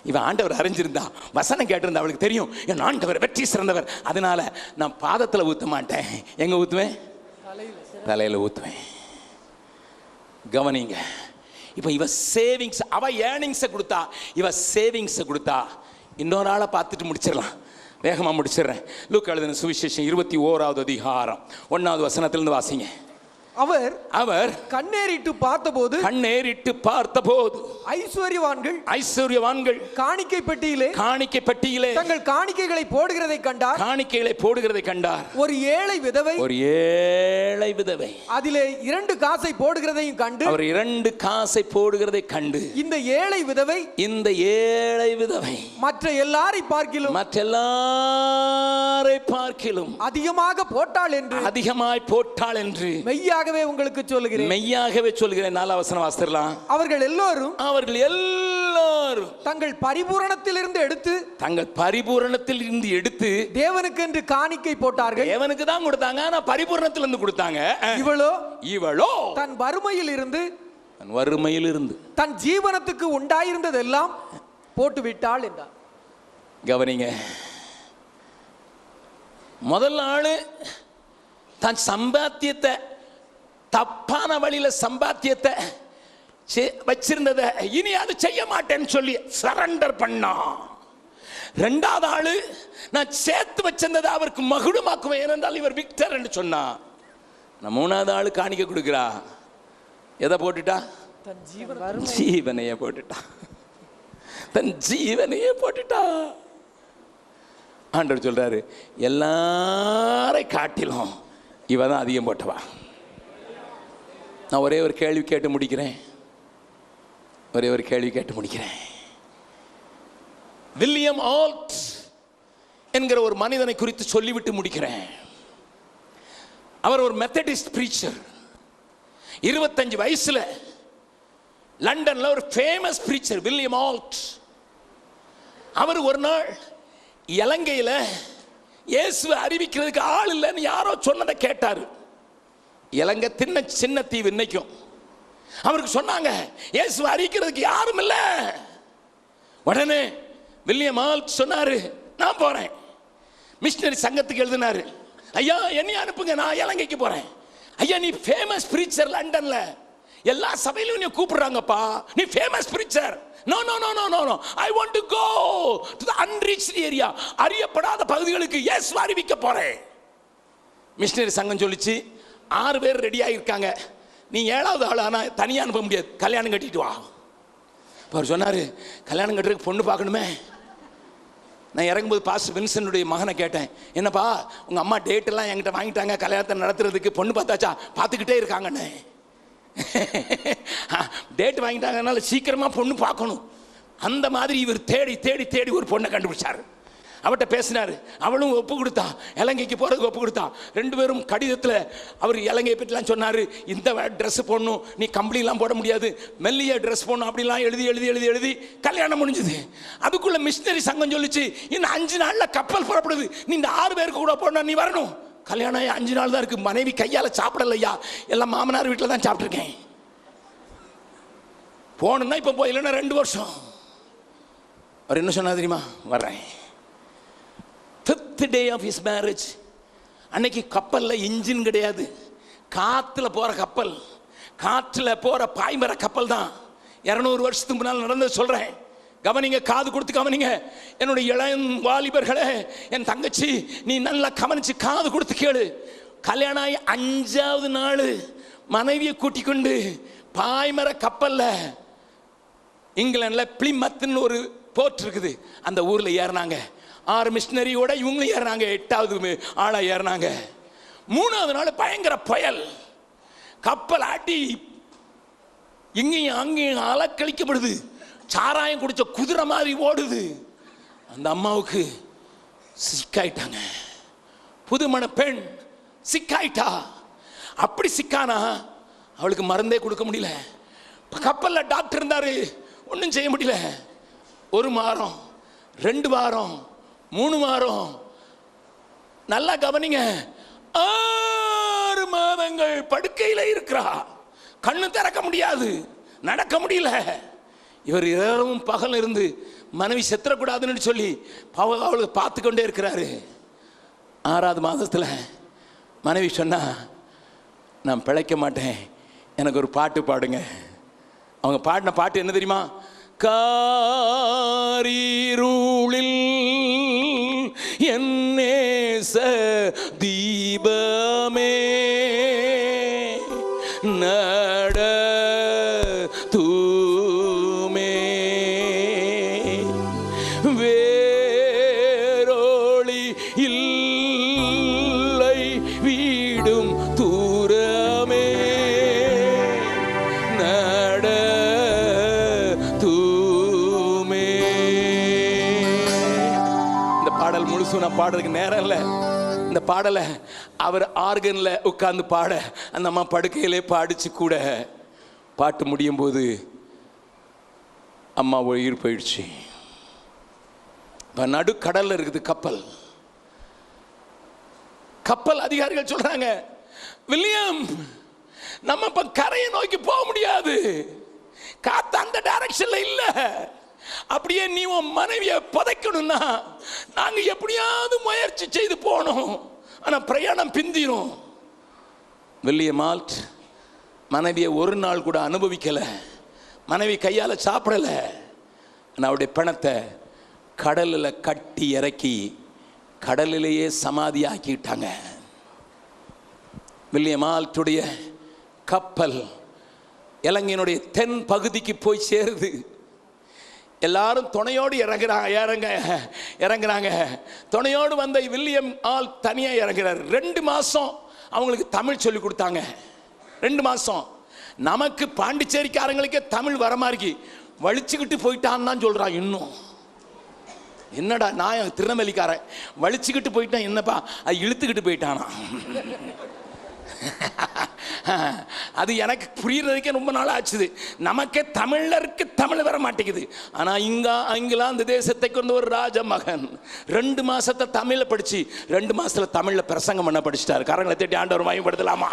இவன் ஆண்டவர் அறிஞ்சிருந்தா, வசனம் கேட்டிருந்தா அவளுக்கு தெரியும், என் ஆண்டவர் வெற்றி சிறந்தவர். அதனால நான் பாதத்தில் ஊற்ற மாட்டேன். எங்க ஊத்துவேன்? தலையில ஊத்துவேன். கவனிங்க. இப்போ இவ சேவிங்ஸ், அவ ஏர்னிங்ஸை கொடுத்தா, இவ சேவிங்ஸை கொடுத்தா. இன்னொரு ஆளை பார்த்துட்டு முடிச்சிடலாம், வேகமாக முடிச்சிடுறேன். லூக்கா எழுதின சுவிசேஷம் 21வது அதிகாரம் 1வது வசனத்திலிருந்து வாசிங்க. அவர் கண்ணேறிட்டு பார்த்தபோது ஐஸ்வர்யவான்கள் காணிக்கை பெட்டியிலே தங்கள் காணிக்கைகளை போடுகிறதை கண்டார். ஒரு ஏழை விதவை அதிலே 2 காசை போடுகிறதையும் கண்டு, அவர் 2 காசை போடுகிறதை கண்டு, இந்த ஏழை விதவை மற்ற எல்லாரை பார்க்கிலும் அதிகமாக போட்டாள் என்று மெய்யாகவே உங்களுக்கு சொல்லுகிறேன். 4 வசனம் வாசிக்கலாம். அவர்கள் எல்லோரும் தங்கள் பரிபூரணத்தில் இருந்து எடுத்து தேவனுக்கு என்று காணிக்கை போட்டார்கள். தேவனுக்கு தான் கொடுத்தாங்க, ஆனா பரிபூரணத்தில் இருந்து கொடுத்தாங்க. இவளோ தன் வறுமையில் இருந்து வறுமையில் இருந்து தன் ஜீவனத்துக்கு உண்டாயிருந்ததெல்லாம் போட்டு விட்டாள் என்றார். கவனிங்க, முதல் ஆளு தன் சம்பாத்தியத்தை தப்பான வழியில சம்பாத்தியத்தை வச்சிருந்ததை இனி அது செய்ய மாட்டேன்னு சொல்லி சரண்டர் பண்ணா. ரெண்டாவது ஆளு நான் சேர்த்து வச்சிருந்ததை அவருக்கு மகுடமாக்குவேன் ஏனென்றால் இவர் விக்டர் என்று சொன்னா. நான் மூணாவது ஆளு காணிக்க கொடுக்கிறா. எதை போட்டுட்டா? ஜீவனையே போட்டுட்டா. தன் ஜீவனையே போட்டுட்டா. ஆண்டவர் சொல்றாரு, எல்லாரை காட்டிலும் இவ தான் அதிகம் போட்டவா. நான் ஒரே ஒரு கேள்வி கேட்டு முடிக்கிறேன். வில்லியம் ஆல்ட் என்கிற ஒரு மனிதனை குறித்து சொல்லிவிட்டு முடிக்கிறேன். அவர் ஒரு மெத்தடிஸ்ட் பிரீச்சர். 25 வயசுல லண்டன்ல ஒரு ஃபேமஸ் பிரீச்சர் வில்லியம் ஆல்ட். அவர் ஒரு நாள் இலங்கையில் இயேசுவை அறிவிக்கிறதுக்கு ஆள் இல்லைன்னு யாரோ சொன்னதை கேட்டாரு. இலங்கை சின்ன தீவு இன்னைக்கும். அவருக்கு சொன்னாங்க இயேசுவை அறிவிக்கிறதுக்கு யாரும் இல்லை. உடனே வில்லியம் ஆல்ட் சொன்னாரு, நான் போறேன். மிஷனரி சங்கத்துக்கு எழுதினாரு, ஐயா என்னை அனுப்புங்க, நான் இலங்கைக்கு போறேன். ஐயா நீ ஃபேமஸ் பிரீச்சர் லண்டன்ல, எல்லா சபையிலும் நீ கூப்பிடுறாங்கப்பா, நீ famous preacher. No, no, no, no, no, no. I want to go to the unreached area. அறியப்படாத பகுதிகளுக்கு இயேசுவை அறிவிக்க போறேன். மிஷனரி சங்கம் சொல்லிச்சு, 6 பேர் ரெடியா இருக்காங்க, நீ 7வது ஆள், ஆனா தனியா அனுப்ப முடியாது, கல்யாணம் கட்டிட்டு வா. அவர் சொன்னாரு, கல்யாணம் கட்டுறதுக்கு பொண்ணு பார்க்கணுமே. நான் இறங்கும்போது பாஸ்டர் வின்சனுடைய மகனை கேட்டேன், என்னப்பா உங்க அம்மா டேட் எல்லாம் என்கிட்ட வாங்கிட்டாங்க, கல்யாணத்தை நடத்துறதுக்கு பொண்ணு பார்த்தாச்சா? பார்த்துக்கிட்டே இருக்காங்கன்னு. டேட் வாங்கிட்டாங்கனால சீக்கிரமா பொண்ணு பார்க்கணும். அந்த மாதிரி இவர் தேடி தேடி தேடி ஒரு பொண்ணை கண்டுபிடிச்சாரு. அவட்ட பேசினாரு, அவளும் ஒப்பு கொடுத்தா, இலங்கைக்கு போறதுக்கு ஒப்பு கொடுத்தா. 2 பேரும் கடிதத்தில் அவர் இலங்கையை பற்றிலாம் சொன்னாரு. இந்த ட்ரெஸ் போடணும், நீ கம்பளிலாம் போட முடியாது, மெல்லிய ட்ரெஸ் போடணும், அப்படிலாம் எழுதி எழுதி எழுதி எழுதி கல்யாணம் முடிஞ்சது. அதுக்குள்ள மிஷனரி சங்கம் சொல்லிச்சு, இன்னும் 5 நாள்ல கப்பல் புறப்படுது, நீ இந்த 6 பேருக்கு கூட போடணும், நீ வரணும். கல்யாணம் 5 நாள் தான் இருக்கு. மனைவி கையால் சாப்பிடலையா, எல்லாம் மாமனார் வீட்டில் தான் சாப்பிட்ருக்கேன். போகணுன்னா இப்போ போய், இல்லைன்னா 2 வருஷம். அவர் என்ன சொன்னா தெரியுமா? வர்றேன். 5th day of his marriage. அன்னைக்கு கப்பலில் இன்ஜின் கிடையாது, காற்றுல போகிற கப்பல், காற்றுல போகிற பாய்மர கப்பல் தான். 200 வருஷத்துக்கு முன்னால் நடந்தது சொல்கிறேன். கவனிங்க, காது கொடுத்து கவனிங்க. என்னுடைய இளம் வாலிபர்களே, என் தங்கச்சி, நீ நல்லா கவனிச்சு காது கொடுத்து கேளு. கல்யாணம் ஆகி 5வது நாள் மனைவியை கூட்டிக் கொண்டு பாய்மர கப்பல்ல இங்கிலாந்துல பிளிமத்னு ஒரு போர்ட் இருக்குது, அந்த ஊர்ல ஏறினாங்க. 6 மிஷனரியோட இவங்களும் ஏறினாங்க. 8வது ஆளா ஏறினாங்க. 3வது நாள் பயங்கர புயல், கப்பல் அடி இங்கேயும் அங்கேயும் அலக்கழிக்கப்படுது, சாராயம் குடிச்ச குதிரை மாதிரி ஓடுது. அந்த அம்மாவுக்கு சிக்காயிட்டாங்க. புதுமண பெண் சிக்காயிட்டா. அப்படி சிக்கானா அவளுக்கு மருந்தே கொடுக்க முடியல. கப்பல்ல டாக்டர் இருந்தாரு, ஒன்றும் செய்ய முடியல. 1 வாரம், 2 வாரம், 3 வாரம். நல்லா கவனிங்க, 6 மாதங்கள் படுக்கையில் இருக்கிறா. கண்ணு திறக்க முடியாது, நடக்க முடியல. இவர் இரவும் பகல் இருந்து மனைவி செத்துறக்கூடாதுன்னு சொல்லி அவளுக்கு பார்த்து கொண்டே இருக்கிறாரு. 6வது மாதத்தில் மனைவி சொன்னா, நான் பிழைக்க மாட்டேன், எனக்கு ஒரு பாட்டு பாடுங்க. அவங்க பாடின பாட்டு என்ன தெரியுமா? காரிருளில் என் நேச தீபமே நட தூமே வேரோளி இல்லை வீடும் தூரமே நட தூமே. இந்த பாடல் முழுசும் நான் பாடுறதுக்கு நேரம் இல்லை. இந்த பாடலை அவர் ஆர்கன்ல உட்கார்ந்து பாட, அந்த அம்மா படுக்கையிலே பாடிச்சு கூட. பாட்டு முடியும் போது அம்மா உயிர் போயிடுச்சு. நடு கடல்ல இருக்குது கப்பல். கப்பல் அதிகாரிகள் சொல்றாங்க, வில்லியம் நம்ம இப்ப கரையை நோக்கி போக முடியாது. காத்து அந்த டைரக்ஷன்ல இல்ல. அப்படியே நீ உன் மனைவியை புதைக்கணும்னா நாங்க எப்படியாவது முயற்சி செய்து போனோம். ஆனா பிரயாணம் பிந்திரும். வில்லியம் ஆல்ட் மனைவியை ஒரு நாள் கூட அனுபவிக்கல. மனைவி கையால சாப்பிடல. அவருடைய பணத்தை கடலில் கட்டி இறக்கி கடலிலேயே சமாதி ஆக்கிட்டாங்க. வில்லியம் ஆல்ட்டுடைய கப்பல் இலங்கையினுடைய தென் பகுதிக்கு போய் சேருது. எல்லாரும் துணையோடு இறங்குறாங்க. துணையோடு வந்த வில்லியம் ஆல்ட் தனியா இறங்குறாரு. 2 மாசம் அவங்களுக்கு தமிழ் சொல்லி கொடுத்தாங்க. 2 மாசம். நமக்கு பாண்டிச்சேரிக்காரங்களுக்கே தமிழ் வர மாதிரி வலிச்சுக்கிட்டு போயிட்டான்னு தான் சொல்றான். இன்னும் என்னடா நான் திருநெல்வேலிக்காரன், வலிச்சுக்கிட்டு போயிட்டான் என்னப்பா, அது இழுத்துக்கிட்டு போயிட்டானா? அது எனக்கு புரியறதுக்கே ரொம்ப நாள் ஆச்சுது. நமக்கே தமிழருக்கு தமிழ் வர மாட்டேங்குது. ஆனா இங்கிலாந்து தேசத்தை கொண்ட ஒரு ராஜ மகன் 2 மாசத்தை தமிழ படிச்சு 2 மாசத்துல தமிழ்ல பிரசங்கம் பண்ண படிச்சிட்டாரு. கரங்களை தட்டி ஆண்டவர் மகிமைப்படுத்தலாமா?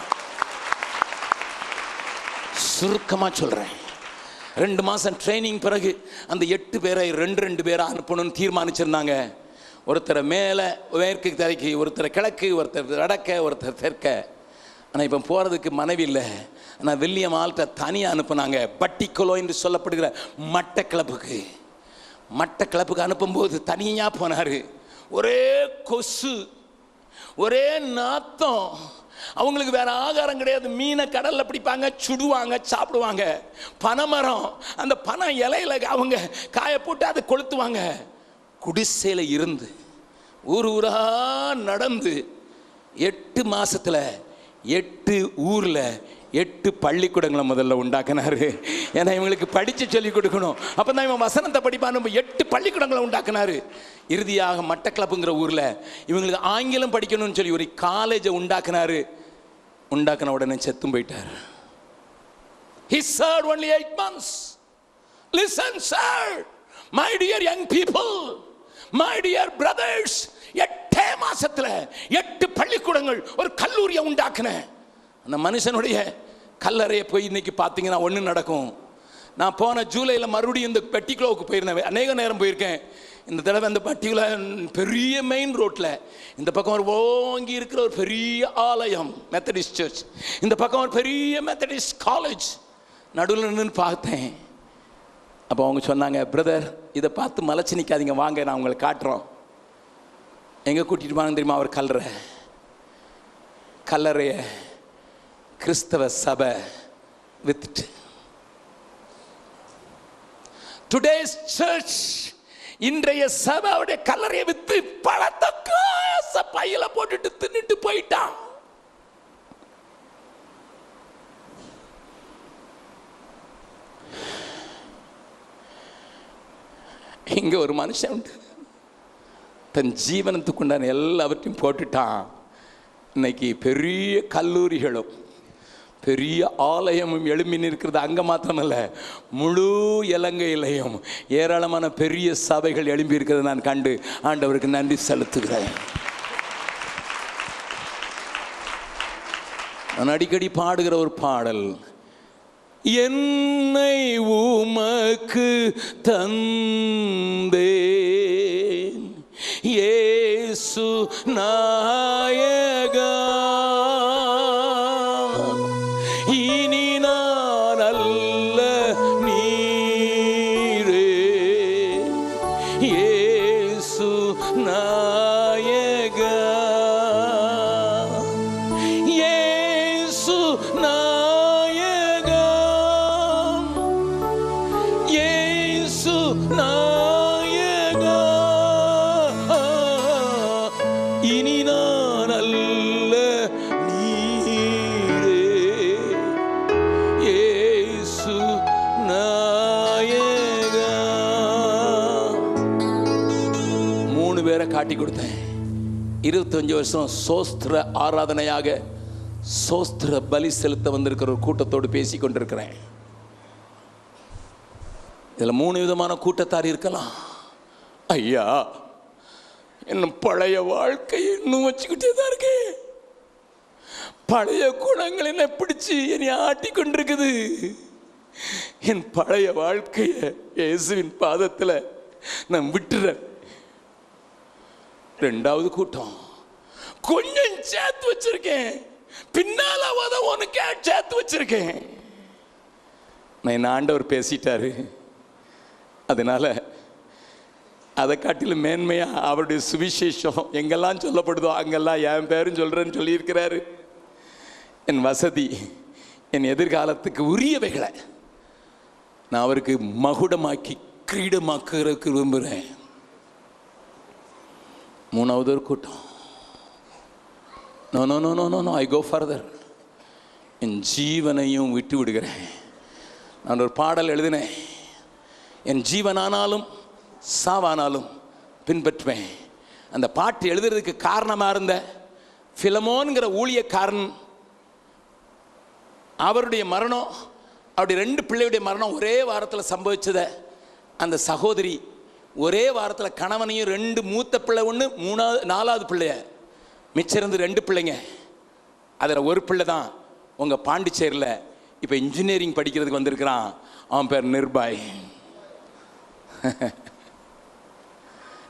சுருக்கமா சொல்றேன். 2 மாசம் ட்ரைனிங் பிறகு அந்த 8 பேரை 2 பேரை அனுப்பணும்னு தீர்மானிச்சிருந்தாங்க. ஒருத்தரை மேலே மேற்கு தரைக்கு, ஒருத்தரை கிழக்கு, ஒருத்தர் வடக்க, ஒருத்தர் தெற்க. ஆனால் இப்போ போகிறதுக்கு மனைவி இல்லை. ஆனால் வில்லியம் ஆல்ட்டை தனியாக அனுப்புனாங்க. பட்டிக்கொலோ என்று சொல்லப்படுகிற மட்டக்கிளப்புக்கு அனுப்பும்போது தனியாக போனார். ஒரே கொசு, ஒரே நாத்தம். அவங்களுக்கு வேற ஆகாரம் கிடையாது. மீனை கடல்ல பிடிப்பாங்க, சுடுவாங்க, சாப்பிடுவாங்க. பனைமரம், அந்த பனை இலையில அவங்க காய போட்டு அதை கொளுத்துவாங்க. குடிசையில இருந்து ஊர் ஊரா நடந்து 8 மாசத்துல 8 ஊர்ல 8 பள்ளிக்கூடங்களை முதல்ல உண்டாக்குனாரு. ஏன்னா இவங்களுக்கு படிச்சு சொல்லி கொடுக்கணும். அப்பதான் இவன் வசனத்தை படிப்பான். 8 பள்ளிக்கூடங்களை உண்டாக்குனாரு. இறுதியாக மட்டக்களப்புங்கிற ஊர்ல இவங்களுக்கு ஆங்கிலம் படிக்கணும்னு சொல்லி ஒரு காலேஜை உண்டாக்குனாரு. உண்டாக்குன உடனே செத்தும் போயிட்டார். He served only 8 months. Listen, sir, my dear young people, my dear brothers, 8 மாசத்துல 8 பள்ளிக்கூடங்கள், ஒரு கல்லூரியை உண்டாக்குன அந்த மனுஷனுடைய கல்லறையை போய் இன்னைக்கு பார்த்தீங்கன்னா ஒன்று நடக்கும். நான் போன ஜூலையில் மறுபடியும் இந்த பெட்டிக்குளோவுக்கு போயிருந்தேன். அநேக நேரம் போயிருக்கேன். இந்த தடவை அந்த பட்டிக்குல பெரிய மெயின் ரோட்டில் இந்த பக்கம் ஒரு ஓங்கி இருக்கிற ஒரு பெரிய ஆலயம் மெத்தடிஸ்ட் சர்ச், இந்த பக்கம் ஒரு பெரிய மெத்தடிஸ்ட் காலேஜ். நடுவில் நின்று பார்த்தேன். அப்போ அவங்க சொன்னாங்க, பிரதர் இதை பார்த்து மலைச்சு நிற்காதீங்க, வாங்க நான் உங்களை காட்டுறோம். எங்கே கூட்டிகிட்டு போனாங்க தெரியுமா? அவர் கல்லறைய கிறிஸ்தவ சபை வித்துட்டு. டுடேஸ் சர்ச், இன்றைய சபையுடைய கல்லறையை வித்து பழத்தை காசை பையில போட்டுட்டு தின்னுட்டு போயிட்டான். இங்க ஒரு மனுஷன் உண்டு, தன் ஜீவனத்துக்குண்டான எல்லாவற்றையும் போட்டுட்டான். இன்னைக்கு பெரிய கல்லூரிகளும் பெரிய ஆலயமும் எழும்பி நிற்கிறது. அங்கே மாத்திரமல்ல, முழு இலங்கையிலையும் ஏராளமான பெரிய சபைகள் எழும்பி இருக்கிறது நான் கண்டு ஆண்டவருக்கு நன்றி செலுத்துகிறேன். நான் அடிக்கடி பாடுகிற ஒரு பாடல், என்னை உமக்கு தந்தேன் இயேசு நாயகா, இனி நான் அல்ல நீரே இயேசு நாயகா, இயேசு நாயகா, இயேசு நாயகா, இனி நான் அல்ல நீரே இயேசு நாயகா. 3 பேரை காட்டி கொடுத்தேன். 25 வருஷம் சோஸ்திர ஆராதனையாக சோஸ்திர பலி செலுத்த வந்திருக்கிற ஒரு கூட்டத்தோடு பேசி கொண்டிருக்கிறேன். இதில் 3 விதமான கூட்டத்தார் இருக்கலாம். ஐயா, இன்னும் பழைய வாழ்க்கையை இன்னும் வச்சுக்கிட்டே தான் இருக்கு. பழைய குணங்கள் என்ன பிடிச்சு என்னை ஆட்டி கொண்டிருக்குது. என் பழைய வாழ்க்கைய இயேசுவின் பாதத்துல நான் விட்டுறேன். ரெண்டாவது கூட்டம், கொஞ்சம் சேர்த்து வச்சிருக்கேன், பின்னால உனக்கு சேர்த்து வச்சிருக்கேன். என் ஆண்டவர் பேசிட்டாரு. அதனால அதை காட்டிலும் மேன்மையா அவருடைய சுவிசேஷம் எங்கெல்லாம் சொல்லப்படுதோ அங்கெல்லாம் என் பேரும் சொல்றேன்னு சொல்லியிருக்கிறாரு. என் வசதி, என் எதிர்காலத்துக்கு உரியவைகளை நான் அவருக்கு மகுடமாக்கி கிரீடமாக்குறதுக்கு விரும்புகிறேன். மூணாவது ஒரு கூட்டம், no no no no no no, I go further. என் ஜீவனையும் விட்டு விடுகிறேன். நான் ஒரு பாடல் எழுதினேன், என் ஜீவனானாலும் சாவானாலும் பின்பற்றுவேன். அந்த பாட்டு எழுதுறதுக்கு காரணமாக இருந்த பிலமோன்கிற ஊழியக்காரன், அவருடைய மரணம், அவருடைய 2 பிள்ளையுடைய மரணம் ஒரே வாரத்தில் சம்பவிச்சத அந்த சகோதரி ஒரே வாரத்தில் கணவனையும் 2 மூத்த பிள்ளை 1, 3வது 4வது பிள்ளைய மிச்சம் இருந்து 2 பிள்ளைங்க. அதில் ஒரு பிள்ளை தான் உங்கள் பாண்டிச்சேரியில் இப்போ இன்ஜினியரிங் படிக்கிறதுக்கு வந்திருக்கிறான். அவன் பேர் நிர்பாய்.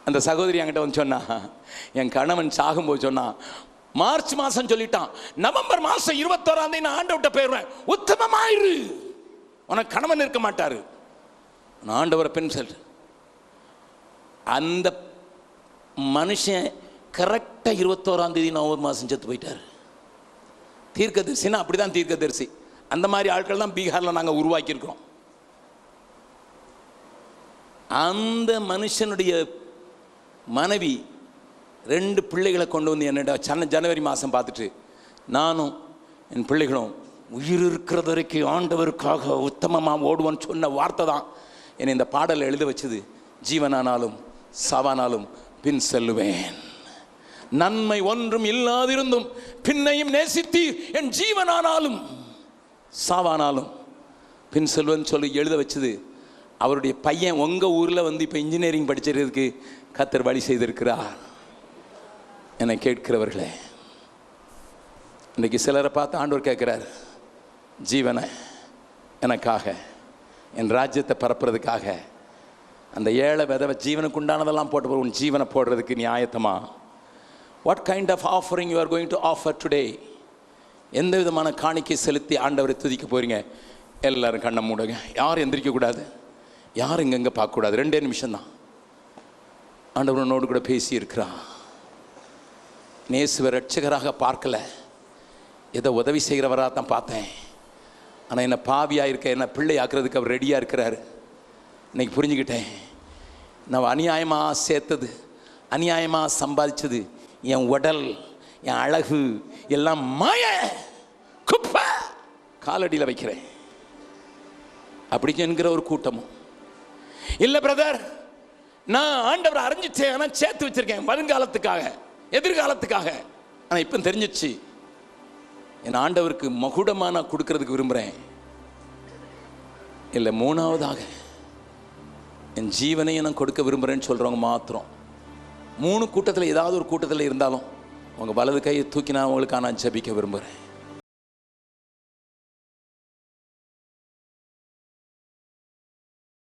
அந்த சகோதரி என்கிட்ட வந்து சொன்னா, என் கணவன் சாகும்போது சொன்னான், மார்ச் மாதம் சொல்லிட்டான், நவம்பர் மாதம் 21ஆம் தேதி நான் ஆண்டவர்கிட்ட போயிடுவேன், உத்தமமாயிரு, உனக்கு கணவன் இருக்க மாட்டாரு. நான் ஆண்டவரை பெண் சொல். அந்த மனுஷன் கரெக்டாக 21ஆம் தேதி நவம்பர் மாதம் செத்து போயிட்டார். தீர்க்கதரிசினா அப்படிதான் தீர்க்கதரிசி. அந்த மாதிரி ஆட்கள் தான் பீகாரில் நாங்கள் உருவாக்கியிருக்கிறோம். அந்த மனுஷனுடைய மனைவி 2 பிள்ளைகளை கொண்டு வந்து என்னிட ஜனவரி மாதம் பார்த்துட்டு, நானும் என் பிள்ளைகளும் உயிர் இருக்கிறது வரைக்கும் ஆண்டவருக்காக உத்தமமாக ஓடுவோன்னு சொன்ன வார்த்தை தான் என்னை இந்த பாடல் எழுத வச்சது. ஜீவனானாலும் சாவானாலும் பின் செல்லுவேன், நன்மை ஒன்றும் இல்லாதிருந்தும் பின்னையும் நேசித்தீர், என் ஜீவனானாலும் சாவானாலும் பின் செல்வன் சொல்லி எழுத வச்சது. அவருடைய பையன் உங்கள் ஊரில் வந்து இப்போ இன்ஜினியரிங் படிச்சிருக்கிறதுக்கு கர்த்தர் வழி செய்திருக்கிறார். என்னை கேட்கிறவர்களே, இன்றைக்கி சிலரை பார்த்து ஆண்டவர் கேட்குறார், ஜீவனை எனக்காக, என் ராஜ்யத்தை பரப்புறதுக்காக, அந்த ஏழை விதவை ஜீவனுக்கு உண்டானதெல்லாம் போட்டு உன் ஜீவனை போடுறதுக்கு நீ ஆயத்தமா? What kind of offering you are going to offer today? எந்த விதமான காணிக்கை செலுத்தி ஆண்டவரை துதிக்க போகிறீங்க? எல்லாரும் கண்ணை மூடுங்க, யாரும் எந்திரிக்கக்கூடாது, யாரும் இங்கங்கே பார்க்கக்கூடாது. 2 நிமிஷம் தான். ஆண்டவனோடு கூட பேசி இருக்கிறான். நேசுவை ரட்சகராக பார்க்கல, ஏதோ உதவி செய்கிறவராக தான் பார்த்தேன். ஆனால் என்னை பாவியாக இருக்க, என்னை பிள்ளை ஆக்குறதுக்கு அவர் ரெடியாக இருக்கிறாரு. இன்னைக்கு புரிஞ்சுக்கிட்டேன், நான் அநியாயமாக சேர்த்தது, அநியாயமாக சம்பாதிச்சது, என் உடல், என் அழகு எல்லாம் மாய குப்பை, காலடியில் வைக்கிறேன் அப்படி என்கிற ஒரு கூட்டமும் இல்லை. பிரதர், நான் ஆண்டவரை அறிஞ்சிச்சேன், ஆனால் சேர்த்து வச்சிருக்கேன் வருங்காலத்துக்காக, எதிர்காலத்துக்காக. ஆனால் இப்போ தெரிஞ்சிச்சு, என் ஆண்டவருக்கு மகுடமாக நான் கொடுக்கறதுக்கு விரும்புகிறேன். இல்லை, 3வதாக என் ஜீவனையும் நான் கொடுக்க விரும்புகிறேன்னு சொல்கிறவங்க மாத்திரம் 3 கூட்டத்தில் ஏதாவது ஒரு கூட்டத்தில் இருந்தாலும் உங்கள் வலது கையை தூக்கி நான் உங்களுக்காக நான் ஜெபிக்க விரும்புகிறேன்.